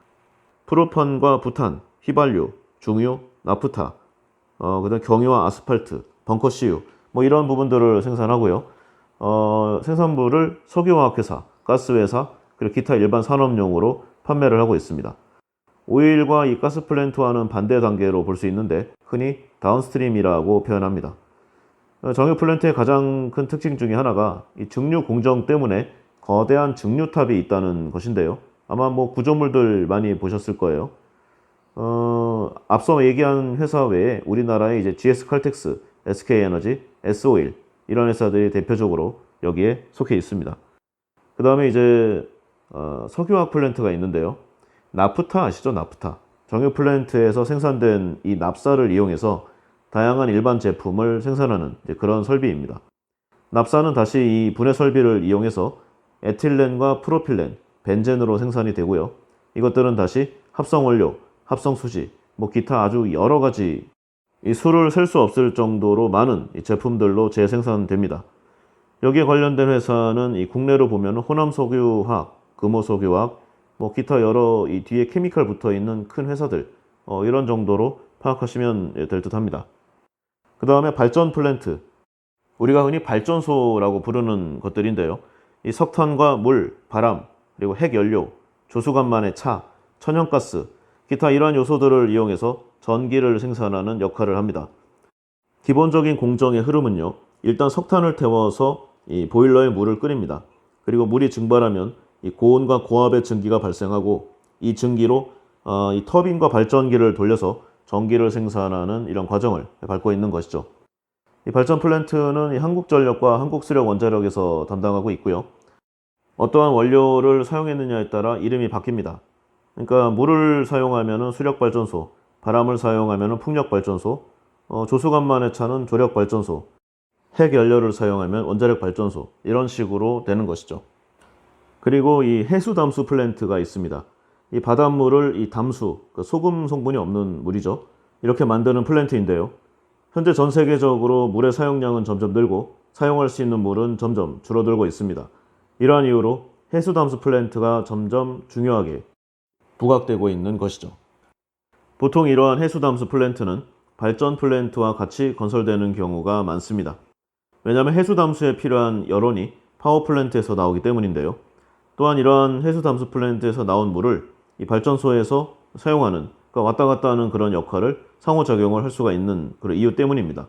프로판과 부탄, 휘발유, 중유, 나프타, 그다음 경유와 아스팔트, 벙커CU 뭐 이런 부분들을 생산하고요. 생산부를 석유화학회사, 가스회사, 그리고 기타 일반 산업용으로 판매를 하고 있습니다. 오일과 이 가스 플랜트와는 반대 단계로 볼 수 있는데 흔히 다운스트림이라고 표현합니다. 정유 플랜트의 가장 큰 특징 중에 하나가 이 증류 공정 때문에 거대한 증류탑이 있다는 것인데요. 아마 뭐 구조물들 많이 보셨을 거예요. 앞서 얘기한 회사 외에 우리나라의 이제 GS 칼텍스, SK에너지, S오일 이런 회사들이 대표적으로 여기에 속해 있습니다. 그 다음에 이제 석유화학 플랜트가 있는데요. 나프타 아시죠? 나프타. 정유 플랜트에서 생산된 이 납사를 이용해서 다양한 일반 제품을 생산하는 그런 설비입니다. 납사는 다시 이 분해 설비를 이용해서 에틸렌과 프로필렌, 벤젠으로 생산이 되고요. 이것들은 다시 합성원료, 합성수지, 뭐 기타 아주 여러 가지 이 수를 셀 수 없을 정도로 많은 이 제품들로 재생산됩니다. 여기에 관련된 회사는 이 국내로 보면 호남석유화학, 금호석유화학, 뭐 기타 여러 이 뒤에 케미칼 붙어 있는 큰 회사들 이런 정도로 파악하시면 될 듯합니다. 그 다음에 발전 플랜트, 우리가 흔히 발전소라고 부르는 것들인데요. 이 석탄과 물, 바람, 그리고 핵연료, 조수간만의 차, 천연가스, 기타 이러한 요소들을 이용해서 전기를 생산하는 역할을 합니다. 기본적인 공정의 흐름은요. 일단 석탄을 태워서 이 보일러에 물을 끓입니다. 그리고 물이 증발하면 이 고온과 고압의 증기가 발생하고 이 증기로 이 터빈과 발전기를 돌려서 전기를 생산하는 이런 과정을 밟고 있는 것이죠. 이 발전 플랜트는 이 한국전력과 한국수력 원자력에서 담당하고 있고요. 어떠한 원료를 사용했느냐에 따라 이름이 바뀝니다. 그러니까 물을 사용하면 수력발전소, 바람을 사용하면 풍력발전소, 조수간만의 차는 조력발전소, 핵연료를 사용하면 원자력발전소 이런 식으로 되는 것이죠. 그리고 이 해수 담수 플랜트가 있습니다. 이 바닷물을 이 담수, 소금 성분이 없는 물이죠. 이렇게 만드는 플랜트인데요. 현재 전 세계적으로 물의 사용량은 점점 늘고 사용할 수 있는 물은 점점 줄어들고 있습니다. 이러한 이유로 해수 담수 플랜트가 점점 중요하게 부각되고 있는 것이죠. 보통 이러한 해수 담수 플랜트는 발전 플랜트와 같이 건설되는 경우가 많습니다. 왜냐하면 해수 담수에 필요한 여론이 파워 플랜트에서 나오기 때문인데요. 또한 이러한 해수 담수 플랜트에서 나온 물을 이 발전소에서 사용하는, 그러니까 왔다 갔다 하는 그런 역할을 상호작용을 할 수가 있는 그런 이유 때문입니다.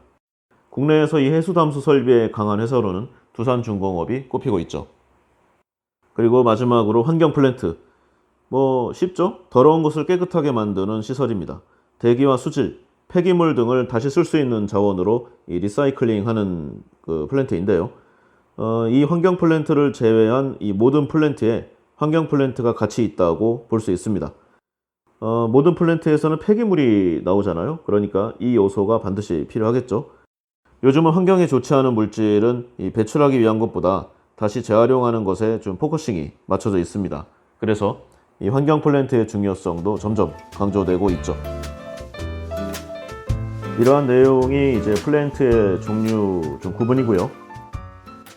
국내에서 이 해수 담수 설비에 강한 회사로는 두산중공업이 꼽히고 있죠. 그리고 마지막으로 환경 플랜트. 쉽죠? 더러운 곳을 깨끗하게 만드는 시설입니다. 대기와 수질, 폐기물 등을 다시 쓸 수 있는 자원으로 이 리사이클링하는 그 플랜트인데요. 이 환경 플랜트를 제외한 이 모든 플랜트에 환경 플랜트가 같이 있다고 볼 수 있습니다. 모든 플랜트에서는 폐기물이 나오잖아요. 그러니까 이 요소가 반드시 필요하겠죠. 요즘은 환경에 좋지 않은 물질은 이 배출하기 위한 것보다 다시 재활용하는 것에 좀 포커싱이 맞춰져 있습니다. 그래서 이 환경 플랜트의 중요성도 점점 강조되고 있죠. 이러한 내용이 이제 플랜트의 종류 좀 구분이고요.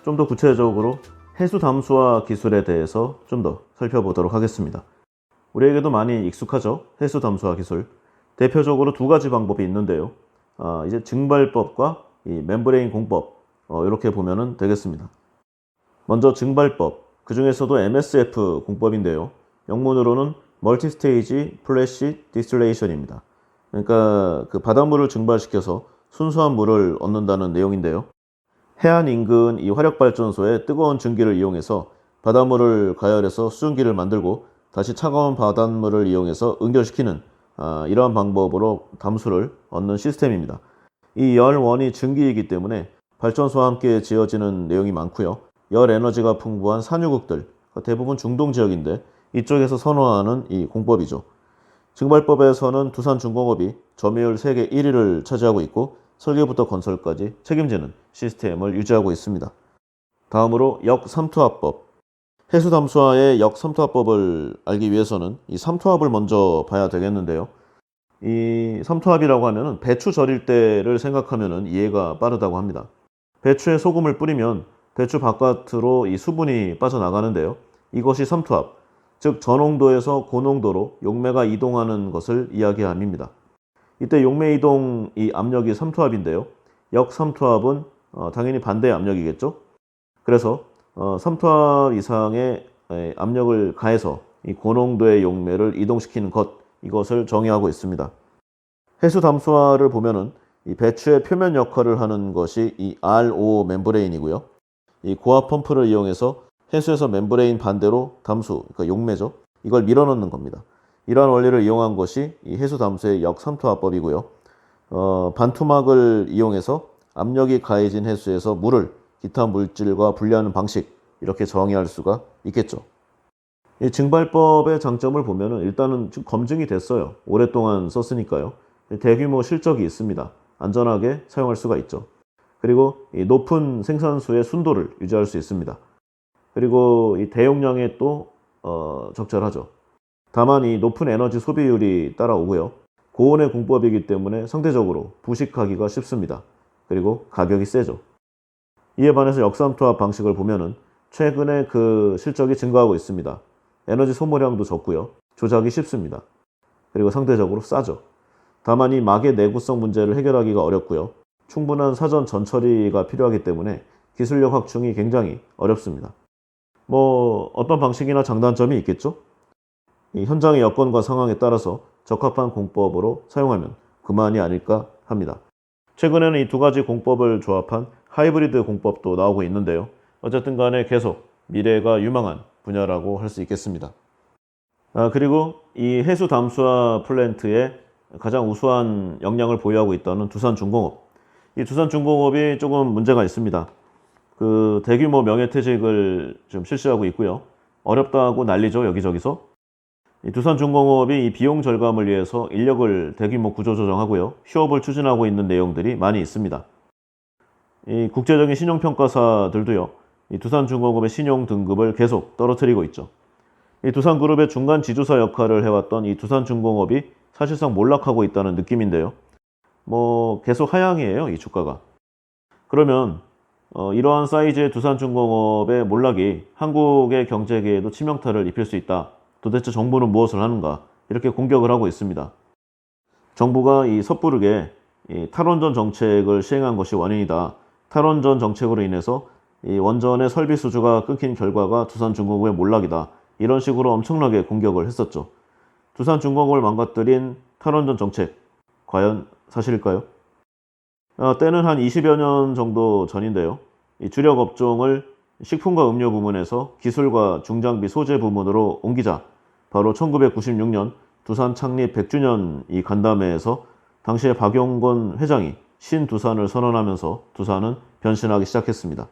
좀 더 구체적으로 해수 담수화 기술에 대해서 좀 더 살펴보도록 하겠습니다. 우리에게도 많이 익숙하죠? 해수 담수화 기술. 대표적으로 두 가지 방법이 있는데요. 이제 증발법과 이 멤브레인 공법, 이렇게 보면 되겠습니다. 먼저 증발법, 그 중에서도 MSF 공법인데요. 영문으로는 멀티스테이지 플래시 디스틸레이션입니다. 그러니까 그 바닷물을 증발시켜서 순수한 물을 얻는다는 내용인데요. 해안 인근 이 화력발전소에 뜨거운 증기를 이용해서 바닷물을 가열해서 수증기를 만들고 다시 차가운 바닷물을 이용해서 응결시키는 이러한 방법으로 담수를 얻는 시스템입니다. 이 열원이 증기이기 때문에 발전소와 함께 지어지는 내용이 많고요. 열 에너지가 풍부한 산유국들, 대부분 중동 지역인데 이쪽에서 선호하는 이 공법이죠. 증발법에서는 두산중공업이 점유율 세계 1위를 차지하고 있고 설계부터 건설까지 책임지는 시스템을 유지하고 있습니다. 다음으로 역삼투압법. 해수담수화의 역삼투압법을 알기 위해서는 이 삼투압을 먼저 봐야 되겠는데요. 이 삼투압이라고 하면 배추 절일 때를 생각하면 이해가 빠르다고 합니다. 배추에 소금을 뿌리면 배추 바깥으로 이 수분이 빠져나가는데요. 이것이 삼투압, 즉 저농도에서 고농도로 용매가 이동하는 것을 이야기함입니다. 이때 용매 이동 이 압력이 삼투압인데요. 역삼투압은 당연히 반대의 압력이겠죠. 그래서 삼투압 이상의 압력을 가해서 이 고농도의 용매를 이동시키는 것, 이것을 정의하고 있습니다. 해수 담수화를 보면은 이 배추의 표면 역할을 하는 것이 이 RO 멤브레인이고요. 이 고압 펌프를 이용해서 해수에서 멤브레인 반대로 담수, 그러니까 용매죠. 이걸 밀어넣는 겁니다. 이러한 원리를 이용한 것이 이 해수 담수의 역삼투압법이고요. 반투막을 이용해서 압력이 가해진 해수에서 물을 기타 물질과 분리하는 방식, 이렇게 정의할 수가 있겠죠. 이 증발법의 장점을 보면은 일단은 지금 검증이 됐어요. 오랫동안 썼으니까요. 대규모 실적이 있습니다. 안전하게 사용할 수가 있죠. 그리고 이 높은 생산수의 순도를 유지할 수 있습니다. 그리고 이 대용량에 또 적절하죠. 다만 이 높은 에너지 소비율이 따라오고요. 고온의 공법이기 때문에 상대적으로 부식하기가 쉽습니다. 그리고 가격이 세죠. 이에 반해서 역삼투압 방식을 보면은 최근에 그 실적이 증가하고 있습니다. 에너지 소모량도 적고요. 조작이 쉽습니다. 그리고 상대적으로 싸죠. 다만 이 막의 내구성 문제를 해결하기가 어렵고요. 충분한 사전 전처리가 필요하기 때문에 기술력 확충이 굉장히 어렵습니다. 어떤 방식이나 장단점이 있겠죠? 이 현장의 여건과 상황에 따라서 적합한 공법으로 사용하면 그만이 아닐까 합니다. 최근에는 이 두 가지 공법을 조합한 하이브리드 공법도 나오고 있는데요. 어쨌든 간에 계속 미래가 유망한 분야라고 할 수 있겠습니다. 그리고 이 해수 담수화 플랜트에 가장 우수한 역량을 보유하고 있다는 두산중공업. 이 두산중공업이 조금 문제가 있습니다. 그 대규모 명예퇴직을 좀 실시하고 있고요. 어렵다고 난리죠, 여기저기서. 이 두산중공업이 이 비용 절감을 위해서 인력을 대규모 구조 조정하고요. 휴업을 추진하고 있는 내용들이 많이 있습니다. 이 국제적인 신용평가사들도요. 이 두산중공업의 신용 등급을 계속 떨어뜨리고 있죠. 이 두산그룹의 중간 지주사 역할을 해왔던 이 두산중공업이 사실상 몰락하고 있다는 느낌인데요. 계속 하향이에요, 이 주가가. 그러면 이러한 사이즈의 두산중공업의 몰락이 한국의 경제계에도 치명타를 입힐 수 있다. 도대체 정부는 무엇을 하는가? 이렇게 공격을 하고 있습니다. 정부가 이 섣부르게 이 탈원전 정책을 시행한 것이 원인이다. 탈원전 정책으로 인해서 이 원전의 설비 수주가 끊긴 결과가 두산중공업의 몰락이다. 이런 식으로 엄청나게 공격을 했었죠. 두산중공업을 망가뜨린 탈원전 정책, 과연 사실일까요? 때는 한 20여 년 정도 전인데요. 이 주력 업종을 식품과 음료 부문에서 기술과 중장비 소재 부문으로 옮기자 바로 1996년 두산 창립 100주년 이 간담회에서 당시에 박용건 회장이 신두산을 선언하면서 두산은 변신하기 시작했습니다.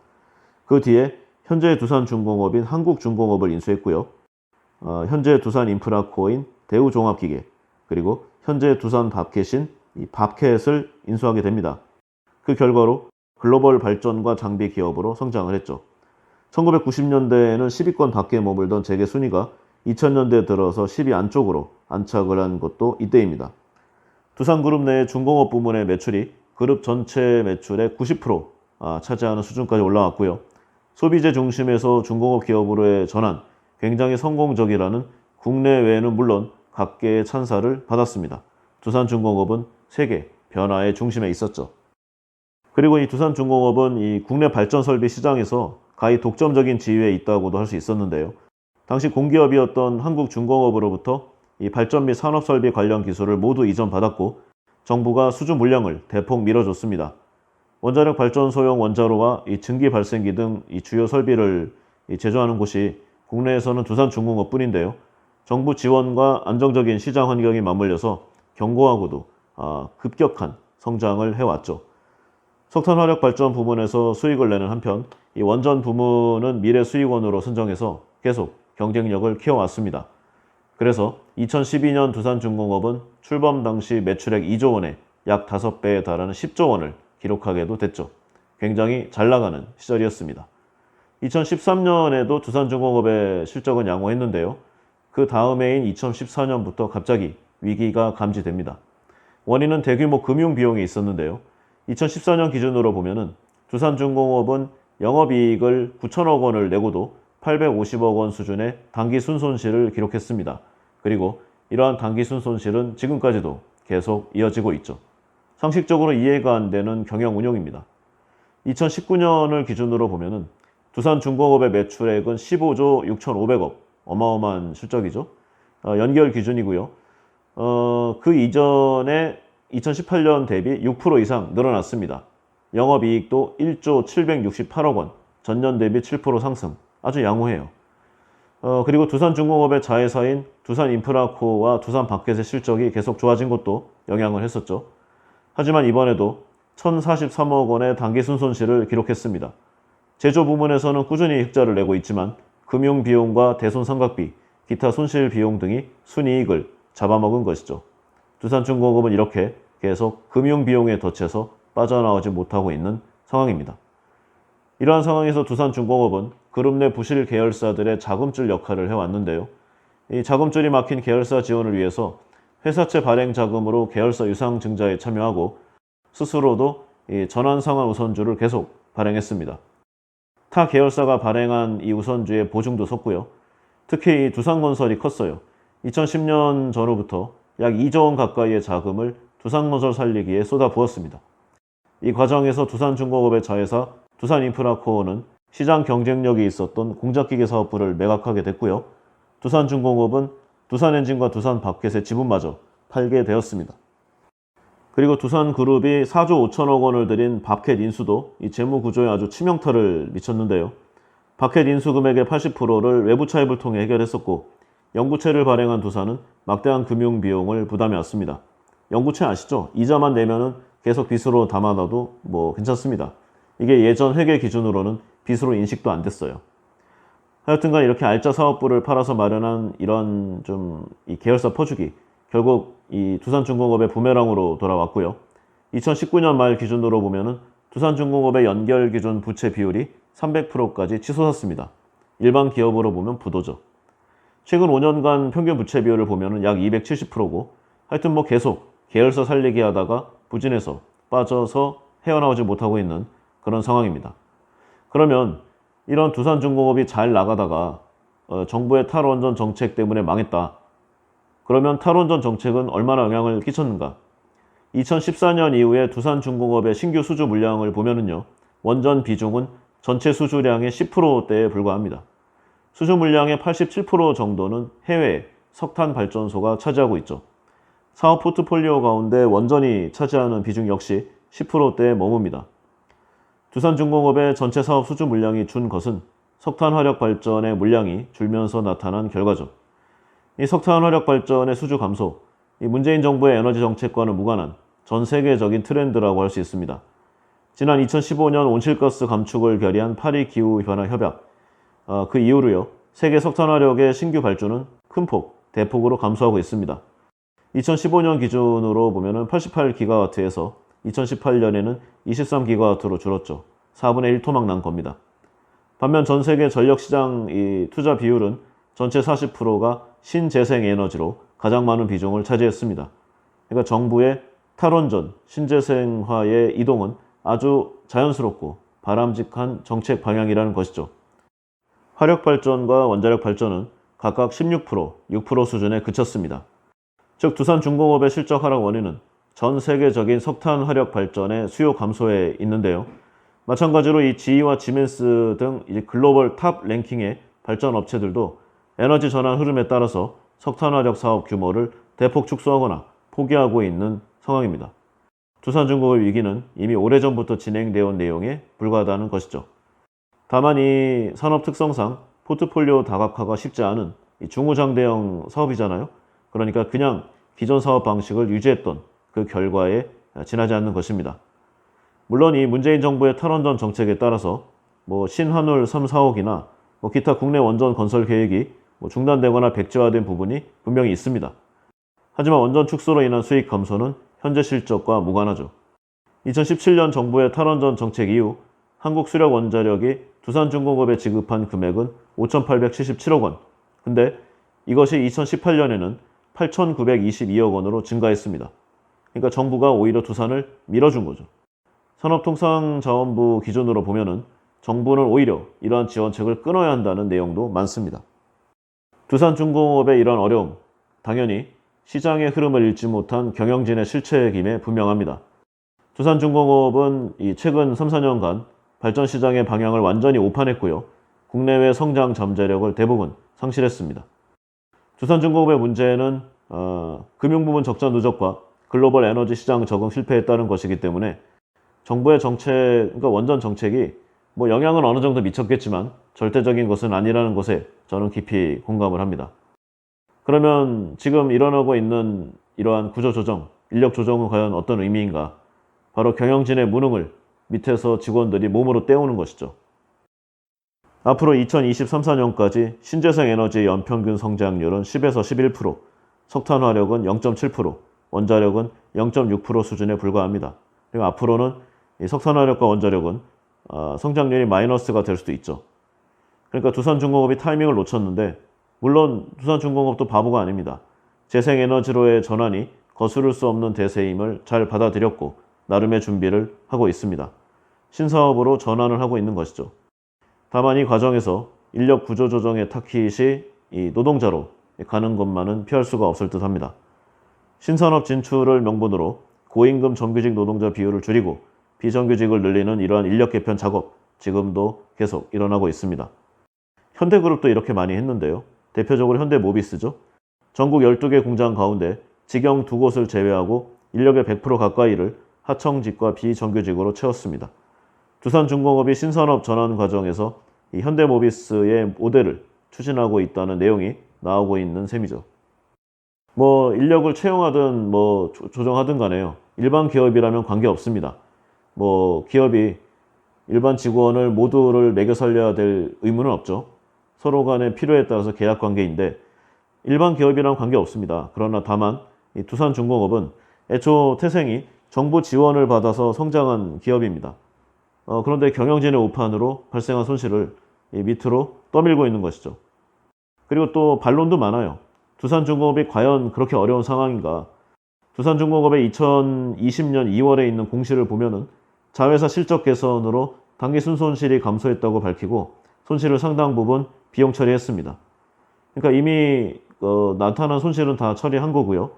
그 뒤에 현재 두산중공업인 한국중공업을 인수했고요. 현재 두산인프라코어인 대우종합기계, 그리고 현재 두산밥켓인 이 밥켓을 인수하게 됩니다. 그 결과로 글로벌 발전과 장비 기업으로 성장을 했죠. 1990년대에는 10위권 밖에 머물던 재계 순위가 2000년대 들어서 10위 안쪽으로 안착을 한 것도 이때입니다. 두산그룹 내 중공업 부문의 매출이 그룹 전체 매출의 90% 차지하는 수준까지 올라왔고요. 소비재 중심에서 중공업 기업으로의 전환, 굉장히 성공적이라는 국내외에는 물론 각계의 찬사를 받았습니다. 두산중공업은 세계 변화의 중심에 있었죠. 그리고 이 두산중공업은 이 국내 발전 설비 시장에서 가히 독점적인 지위에 있다고도 할 수 있었는데요. 당시 공기업이었던 한국중공업으로부터 이 발전 및 산업 설비 관련 기술을 모두 이전받았고 정부가 수주 물량을 대폭 밀어줬습니다. 원자력 발전소용 원자로와 이 증기 발생기 등 이 주요 설비를 제조하는 곳이 국내에서는 두산중공업뿐인데요. 정부 지원과 안정적인 시장 환경이 맞물려서 견고하고도 급격한 성장을 해왔죠. 석탄 화력 발전 부문에서 수익을 내는 한편 이 원전 부문은 미래 수익원으로 선정해서 계속 경쟁력을 키워왔습니다. 그래서 2012년 두산중공업은 출범 당시 매출액 2조 원에 약 5배에 달하는 10조 원을 기록하게도 됐죠. 굉장히 잘 나가는 시절이었습니다. 2013년에도 두산중공업의 실적은 양호했는데요. 그 다음 해인 2014년부터 갑자기 위기가 감지됩니다. 원인은 대규모 금융 비용이 있었는데요. 2014년 기준으로 보면은 두산중공업은 영업이익을 9천억 원을 내고도 850억 원 수준의 당기 순손실을 기록했습니다. 그리고 이러한 당기 순손실은 지금까지도 계속 이어지고 있죠. 상식적으로 이해가 안 되는 경영 운용입니다. 2019년을 기준으로 보면은 두산중공업의 매출액은 15조 6,500억, 어마어마한 실적이죠. 연결 기준이고요. 그 이전에 2018년 대비 6% 이상 늘어났습니다. 영업이익도 1조 768억 원, 전년 대비 7% 상승, 아주 양호해요. 그리고 두산중공업의 자회사인 두산인프라코어와 두산밥켓의 실적이 계속 좋아진 것도 영향을 했었죠. 하지만 이번에도 1,043억 원의 당기 순손실을 기록했습니다. 제조 부문에서는 꾸준히 흑자를 내고 있지만 금융 비용과 대손 삼각비, 기타 손실 비용 등이 순이익을 잡아먹은 것이죠. 두산중공업은 이렇게 계속 금융 비용에 덫에서 빠져나오지 못하고 있는 상황입니다. 이러한 상황에서 두산중공업은 그룹 내 부실 계열사들의 자금줄 역할을 해왔는데요. 이 자금줄이 막힌 계열사 지원을 위해서 회사채 발행 자금으로 계열사 유상 증자에 참여하고 스스로도 이 전환 상환 우선주를 계속 발행했습니다. 타 계열사가 발행한 이 우선주에 보증도 섰고요. 특히 이 두산건설이 컸어요. 2010년 전후부터 약 2조 원 가까이의 자금을 두산건설 살리기에 쏟아부었습니다. 이 과정에서 두산중공업의 자회사 두산인프라코어는 시장 경쟁력이 있었던 공작기계 사업부를 매각하게 됐고요. 두산중공업은 두산엔진과 두산밥켓의 지분마저 팔게 되었습니다. 그리고 두산그룹이 4조 5천억 원을 들인 밥켓 인수도 이 재무 구조에 아주 치명타를 미쳤는데요. 밥켓 인수 금액의 80%를 외부 차입을 통해 해결했었고 영구채를 발행한 두산은 막대한 금융 비용을 부담해 왔습니다. 영구채 아시죠? 이자만 내면은 계속 빚으로 담아놔도 괜찮습니다. 이게 예전 회계 기준으로는 빚으로 인식도 안 됐어요. 하여튼간 이렇게 알짜 사업부를 팔아서 마련한 이런 이 계열사 퍼주기, 결국 이 두산중공업의 부메랑으로 돌아왔고요. 2019년 말 기준으로 보면은 두산중공업의 연결 기준 부채 비율이 300%까지 치솟았습니다. 일반 기업으로 보면 부도죠. 최근 5년간 평균 부채 비율을 보면 약 270%고 하여튼 뭐 계속 계열사 살리기 하다가 부진해서 빠져서 헤어나오지 못하고 있는 그런 상황입니다. 그러면 이런 두산중공업이 잘 나가다가 정부의 탈원전 정책 때문에 망했다. 그러면 탈원전 정책은 얼마나 영향을 끼쳤는가? 2014년 이후에 두산중공업의 신규 수주 물량을 보면은요, 원전 비중은 전체 수주량의 10%대에 불과합니다. 수주 물량의 87% 정도는 해외 석탄 발전소가 차지하고 있죠. 사업 포트폴리오 가운데 원전이 차지하는 비중 역시 10%대에 머뭅니다. 두산중공업의 전체 사업 수주 물량이 준 것은 석탄 화력 발전의 물량이 줄면서 나타난 결과죠. 이 석탄 화력 발전의 수주 감소, 이 문재인 정부의 에너지 정책과는 무관한 전 세계적인 트렌드라고 할 수 있습니다. 지난 2015년 온실가스 감축을 결의한 파리 기후변화 협약, 그 이후로요, 세계 석탄 화력의 신규 발주는 큰 폭, 대폭으로 감소하고 있습니다. 2015년 기준으로 보면 88기가와트에서 2018년에는 23기가와트로 줄었죠. 4분의 1 토막 난 겁니다. 반면 전 세계 전력시장 이 투자 비율은 전체 40%가 신재생에너지로 가장 많은 비중을 차지했습니다. 그러니까 정부의 탈원전, 신재생화의 이동은 아주 자연스럽고 바람직한 정책 방향이라는 것이죠. 화력발전과 원자력 발전은 각각 16%, 6% 수준에 그쳤습니다. 즉 두산중공업의 실적 하락 원인은 전 세계적인 석탄 화력 발전의 수요 감소에 있는데요. 마찬가지로 이 GE와 지멘스 등 글로벌 탑 랭킹의 발전 업체들도 에너지 전환 흐름에 따라서 석탄 화력 사업 규모를 대폭 축소하거나 포기하고 있는 상황입니다. 두산중공업의 위기는 이미 오래전부터 진행되어 온 내용에 불과하다는 것이죠. 다만 이 산업 특성상 포트폴리오 다각화가 쉽지 않은 이 중후장대형 사업이잖아요. 그러니까 그냥 기존 사업 방식을 유지했던 그 결과에 지나지 않는 것입니다. 물론 이 문재인 정부의 탈원전 정책에 따라서 신한울 3, 4호기나 기타 국내 원전 건설 계획이 중단되거나 백지화된 부분이 분명히 있습니다. 하지만 원전 축소로 인한 수익 감소는 현재 실적과 무관하죠. 2017년 정부의 탈원전 정책 이후 한국수력원자력이 두산중공업에 지급한 금액은 5,877억 원. 근데 이것이 2018년에는 8,922억 원으로 증가했습니다. 그러니까 정부가 오히려 두산을 밀어준 거죠. 산업통상자원부 기준으로 보면은 정부는 오히려 이러한 지원책을 끊어야 한다는 내용도 많습니다. 두산중공업의 이런 어려움, 당연히 시장의 흐름을 읽지 못한 경영진의 실책임에 분명합니다. 두산중공업은 이 최근 3, 4년간 발전 시장의 방향을 완전히 오판했고요. 국내외 성장 잠재력을 대부분 상실했습니다. 두산중공업의 문제는 금융부문 적자 누적과 글로벌 에너지 시장 적응 실패에 따른 것이기 때문에 정부의 정책, 그러니까 원전 정책이 영향은 어느 정도 미쳤겠지만 절대적인 것은 아니라는 것에 저는 깊이 공감을 합니다. 그러면 지금 일어나고 있는 이러한 구조조정, 인력조정은 과연 어떤 의미인가? 바로 경영진의 무능을 밑에서 직원들이 몸으로 때우는 것이죠. 앞으로 2023-4년까지 신재생에너지의 연평균 성장률은 10에서 11%, 석탄화력은 0.7%, 원자력은 0.6% 수준에 불과합니다. 그리고 앞으로는 이 석탄화력과 원자력은 성장률이 마이너스가 될 수도 있죠. 그러니까 두산중공업이 타이밍을 놓쳤는데 물론 두산중공업도 바보가 아닙니다. 재생에너지로의 전환이 거스를 수 없는 대세임을 잘 받아들였고 나름의 준비를 하고 있습니다. 신사업으로 전환을 하고 있는 것이죠. 다만 이 과정에서 인력 구조 조정의 타깃이 이 노동자로 가는 것만은 피할 수가 없을 듯 합니다. 신산업 진출을 명분으로 고임금 정규직 노동자 비율을 줄이고 비정규직을 늘리는 이러한 인력 개편 작업 지금도 계속 일어나고 있습니다. 현대그룹도 이렇게 많이 했는데요. 대표적으로 현대모비스죠. 전국 12개 공장 가운데 직영 2곳을 제외하고 인력의 100% 가까이를 하청직과 비정규직으로 채웠습니다. 두산중공업이 신산업 전환 과정에서 이 현대모비스의 모델을 추진하고 있다는 내용이 나오고 있는 셈이죠. 인력을 채용하든 조정하든 간에요. 일반 기업이라면 관계없습니다. 기업이 일반 직원을 모두를 매겨 살려야 될 의무는 없죠. 서로 간의 필요에 따라서 계약 관계인데 일반 기업이랑 관계없습니다. 그러나 다만 이 두산중공업은 애초 태생이 정부 지원을 받아서 성장한 기업입니다. 그런데 경영진의 오판으로 발생한 손실을 이 밑으로 떠밀고 있는 것이죠. 그리고 또 반론도 많아요. 두산중공업이 과연 그렇게 어려운 상황인가? 두산중공업의 2020년 2월에 있는 공시를 보면은 자회사 실적 개선으로 당기 순손실이 감소했다고 밝히고 손실을 상당 부분 비용 처리했습니다. 그러니까 이미 나타난 손실은 다 처리한 거고요.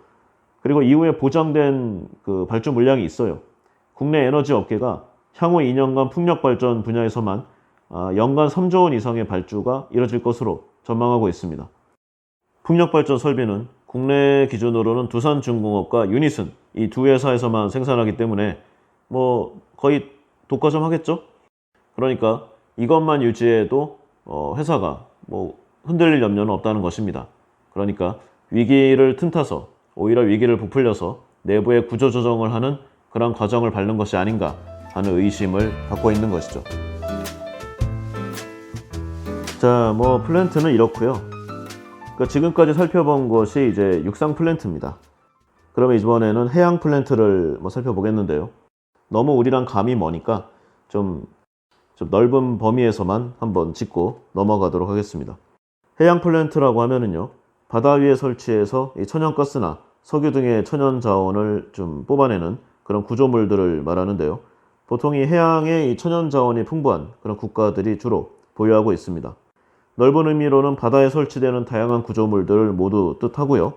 그리고 이후에 보장된 그 발주 물량이 있어요. 국내 에너지 업계가 향후 2년간 풍력 발전 분야에서만 연간 3조 원 이상의 발주가 이뤄질 것으로 전망하고 있습니다. 풍력 발전 설비는 국내 기준으로는 두산중공업과 유니슨 이 두 회사에서만 생산하기 때문에 뭐 거의 독과점 하겠죠? 그러니까 이것만 유지해도 회사가 뭐 흔들릴 염려는 없다는 것입니다. 그러니까 위기를 틈타서 오히려 위기를 부풀려서 내부의 구조조정을 하는 그런 과정을 밟는 것이 아닌가 하는 의심을 갖고 있는 것이죠. 자, 뭐 플랜트는 이렇고요. 그러니까 지금까지 살펴본 것이 이제 육상 플랜트입니다. 그러면 이번에는 해양 플랜트를 뭐 살펴보겠는데요. 너무 우리랑 감이 머니까 좀 넓은 범위에서만 한번 짚고 넘어가도록 하겠습니다. 해양 플랜트라고 하면은요, 바다 위에 설치해서 이 천연가스나 석유 등의 천연 자원을 좀 뽑아내는 그런 구조물들을 말하는데요. 보통 이 해양에 이 천연 자원이 풍부한 그런 국가들이 주로 보유하고 있습니다. 넓은 의미로는 바다에 설치되는 다양한 구조물들을 모두 뜻하고요.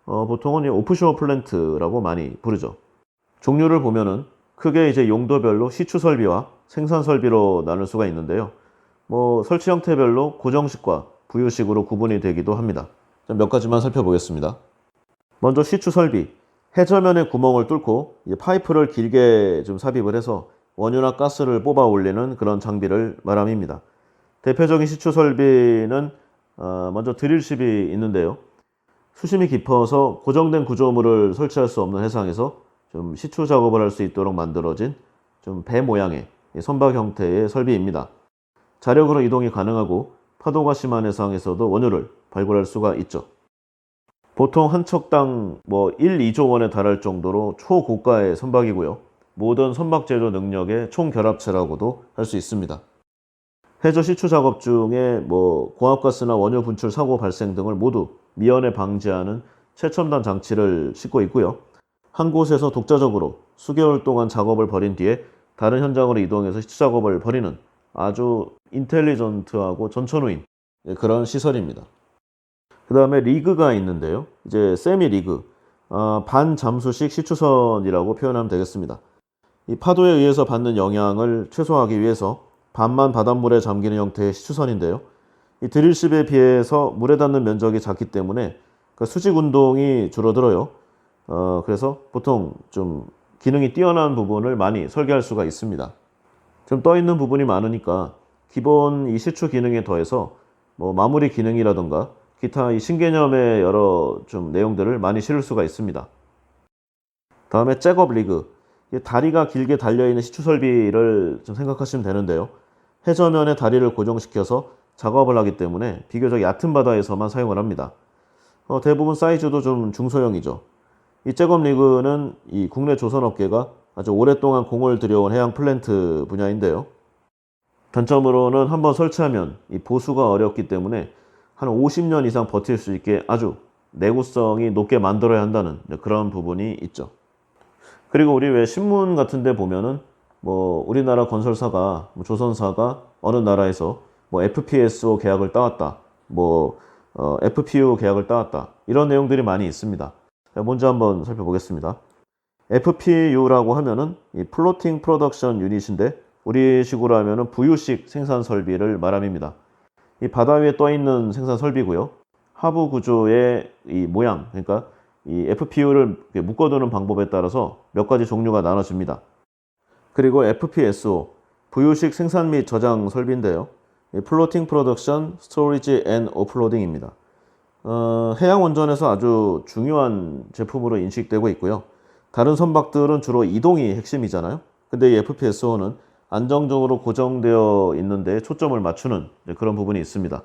보통은 이 오프쇼어 플랜트라고 많이 부르죠. 종류를 보면은 크게 이제 용도별로 시추 설비와 생산 설비로 나눌 수가 있는데요. 뭐 설치 형태별로 고정식과 부유식으로 구분이 되기도 합니다. 몇 가지만 살펴보겠습니다. 먼저 시추 설비. 해저면에 구멍을 뚫고 파이프를 길게 좀 삽입을 해서 원유나 가스를 뽑아 올리는 그런 장비를 말함입니다. 대표적인 시추 설비는 먼저 드릴십이 있는데요. 수심이 깊어서 고정된 구조물을 설치할 수 없는 해상에서 좀 시추 작업을 할 수 있도록 만들어진 좀 배 모양의 선박 형태의 설비입니다. 자력으로 이동이 가능하고 파도가 심한 해상에서도 원유를 발굴할 수가 있죠. 보통 한 척당 뭐 1, 2조 원에 달할 정도로 초고가의 선박이고요. 모든 선박 제조 능력의 총결합체라고도 할 수 있습니다. 해저 시추 작업 중에 뭐 고압가스나 원유 분출 사고 발생 등을 모두 미연에 방지하는 최첨단 장치를 싣고 있고요. 한 곳에서 독자적으로 수개월 동안 작업을 벌인 뒤에 다른 현장으로 이동해서 시추 작업을 벌이는 아주 인텔리전트하고 전천후인 그런 시설입니다. 그 다음에 리그가 있는데요. 이제 세미 리그, 반잠수식 시추선이라고 표현하면 되겠습니다. 이 파도에 의해서 받는 영향을 최소화하기 위해서 반만 바닷물에 잠기는 형태의 시추선인데요. 이 드릴십에 비해서 물에 닿는 면적이 작기 때문에 수직 운동이 줄어들어요. 그래서 보통 좀 기능이 뛰어난 부분을 많이 설계할 수가 있습니다. 좀 떠 있는 부분이 많으니까 기본 이 시추 기능에 더해서 뭐 마무리 기능이라던가 기타 이 신개념의 여러 좀 내용들을 많이 실을 수가 있습니다. 다음에 잭업 리그. 다리가 길게 달려있는 시추 설비를 좀 생각하시면 되는데요. 해저면에 다리를 고정시켜서 작업을 하기 때문에 비교적 얕은 바다에서만 사용을 합니다. 대부분 사이즈도 좀 중소형이죠. 이 잭업 리그는 이 국내 조선업계가 아주 오랫동안 공을 들여온 해양 플랜트 분야인데요. 단점으로는 한번 설치하면 이 보수가 어렵기 때문에 한 50년 이상 버틸 수 있게 아주 내구성이 높게 만들어야 한다는 그런 부분이 있죠. 그리고 우리 왜 신문 같은 데 보면은 뭐 우리나라 건설사가 조선사가 어느 나라에서 뭐 FPSO 계약을 따왔다, 뭐 FPU 계약을 따왔다, 이런 내용들이 많이 있습니다. 먼저 한번 살펴보겠습니다. FPU라고 하면은 이 플로팅 프로덕션 유닛인데 우리식으로 하면은 부유식 생산 설비를 말함입니다. 이 바다 위에 떠 있는 생산 설비고요. 하부 구조의 이 모양, 그러니까 이 FPU를 묶어두는 방법에 따라서 몇 가지 종류가 나눠집니다. 그리고 FPSO, 부유식 생산 및 저장 설비인데요. 플로팅 프로덕션, 스토리지 앤 오프로딩입니다. 해양 원전에서 아주 중요한 제품으로 인식되고 있고요. 다른 선박들은 주로 이동이 핵심이잖아요. 근데 이 FPSO는 안정적으로 고정되어 있는데 초점을 맞추는 그런 부분이 있습니다.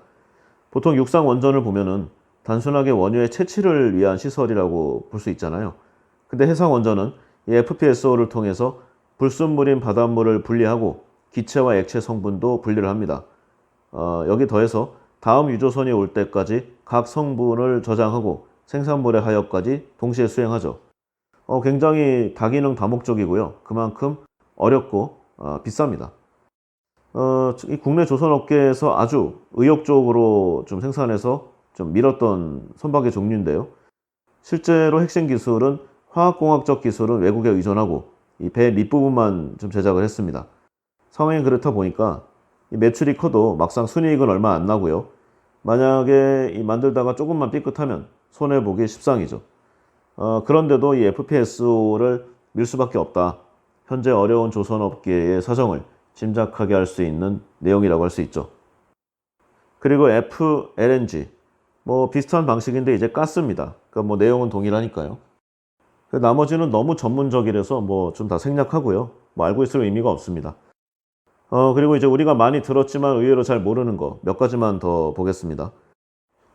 보통 육상 원전을 보면은 단순하게 원유의 채취를 위한 시설이라고 볼 수 있잖아요. 근데 해상 원전은 이 FPSO를 통해서 불순물인 바닷물을 분리하고 기체와 액체 성분도 분리를 합니다. 여기 더해서 다음 유조선이 올 때까지 각 성분을 저장하고 생산물의 하역까지 동시에 수행하죠. 굉장히 다기능 다목적이고요. 그만큼 어렵고 비쌉니다. 이 국내 조선업계에서 아주 의욕적으로 좀 생산해서 좀 밀었던 선박의 종류인데요. 실제로 핵심 기술은 화학공학적 기술은 외국에 의존하고 이 배 밑부분만 좀 제작을 했습니다. 상황이 그렇다 보니까 이 매출이 커도 막상 순이익은 얼마 안 나고요. 만약에 이 만들다가 조금만 삐끗하면 손해보기 십상이죠. 그런데도 이 FPSO를 밀 수밖에 없다. 현재 어려운 조선업계의 사정을 짐작하게 할 수 있는 내용이라고 할 수 있죠. 그리고 FLNG 뭐 비슷한 방식인데 이제 가스입니다. 그러니까 뭐 내용은 동일하니까요. 나머지는 너무 전문적이라서 뭐 좀 다 생략하고요. 뭐 알고 있을 의미가 없습니다. 그리고 이제 우리가 많이 들었지만 의외로 잘 모르는 거 몇 가지만 더 보겠습니다.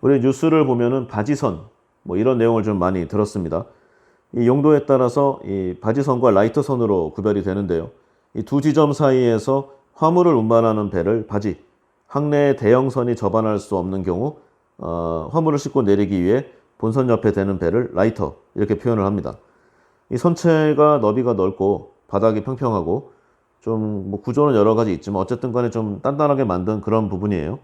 우리 뉴스를 보면은 바지선 뭐 이런 내용을 좀 많이 들었습니다. 이 용도에 따라서 이 바지선과 라이터선으로 구별이 되는데요. 이 두 지점 사이에서 화물을 운반하는 배를 바지, 항내의 대형선이 접안할 수 없는 경우 화물을 싣고 내리기 위해 본선 옆에 대는 배를 라이터 이렇게 표현을 합니다. 이 선체가 너비가 넓고 바닥이 평평하고 좀 뭐 구조는 여러 가지 있지만 어쨌든 간에 좀 단단하게 만든 그런 부분이에요.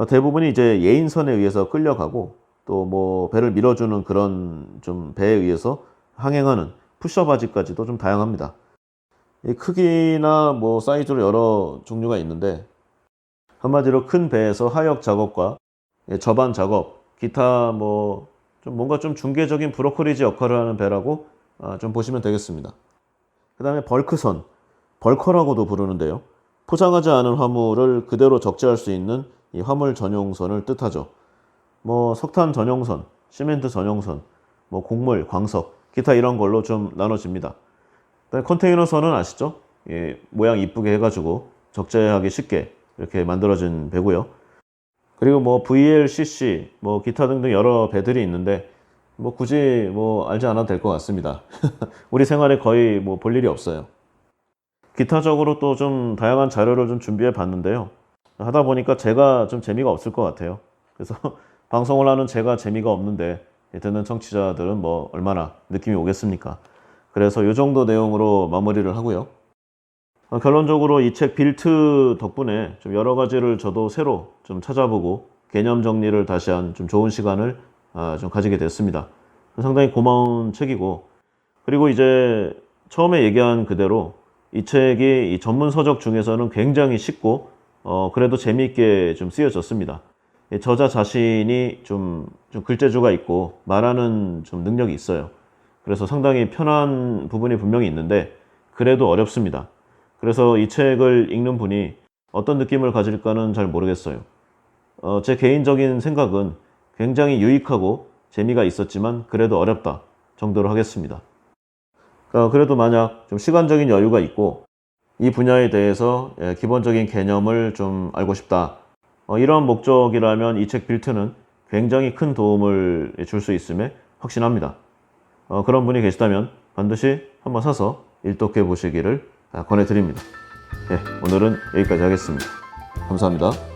대부분이 이제 예인선에 의해서 끌려가고 또 뭐 배를 밀어주는 그런 좀 배에 의해서 항행하는 푸셔 바지까지도 좀 다양합니다. 이 크기나 뭐 사이즈로 여러 종류가 있는데 한마디로 큰 배에서 하역 작업과 접안 작업, 기타 뭐 좀 뭔가 좀 중개적인 브로커리지 역할을 하는 배라고 좀 보시면 되겠습니다. 그 다음에 벌크선, 벌커라고도 부르는데요. 포장하지 않은 화물을 그대로 적재할 수 있는 이 화물 전용선을 뜻하죠. 뭐 석탄 전용선, 시멘트 전용선, 뭐 곡물, 광석, 기타 이런 걸로 좀 나눠집니다. 컨테이너선은 아시죠? 예, 모양 이쁘게 해가지고 적재하기 쉽게 이렇게 만들어진 배고요. 그리고 뭐 VLCC, 뭐 기타 등등 여러 배들이 있는데 뭐 굳이 뭐 알지 않아도 될 것 같습니다. 우리 생활에 거의 뭐 볼 일이 없어요. 기타적으로 또 좀 다양한 자료를 좀 준비해 봤는데요. 하다 보니까 제가 좀 재미가 없을 것 같아요. 그래서 방송을 하는 제가 재미가 없는데 듣는 청취자들은 뭐 얼마나 느낌이 오겠습니까? 그래서 이 정도 내용으로 마무리를 하고요. 결론적으로 이 책 빌트 덕분에 좀 여러 가지를 저도 새로 좀 찾아보고 개념 정리를 다시 한 좀 좋은 시간을 좀 가지게 됐습니다. 상당히 고마운 책이고, 그리고 이제 처음에 얘기한 그대로 이 책이 이 전문 서적 중에서는 굉장히 쉽고 그래도 재미있게 좀 쓰여졌습니다. 저자 자신이 좀 글재주가 있고 말하는 좀 능력이 있어요. 그래서 상당히 편한 부분이 분명히 있는데 그래도 어렵습니다. 그래서 이 책을 읽는 분이 어떤 느낌을 가질까는 잘 모르겠어요. 제 개인적인 생각은 굉장히 유익하고 재미가 있었지만 그래도 어렵다 정도로 하겠습니다. 그래도 만약 좀 시간적인 여유가 있고 이 분야에 대해서 기본적인 개념을 좀 알고 싶다. 이런 목적이라면 이 책 빌트는 굉장히 큰 도움을 줄 수 있음에 확신합니다. 그런 분이 계시다면 반드시 한번 사서 일독해 보시기를 권해드립니다. 오늘은 여기까지 하겠습니다. 감사합니다.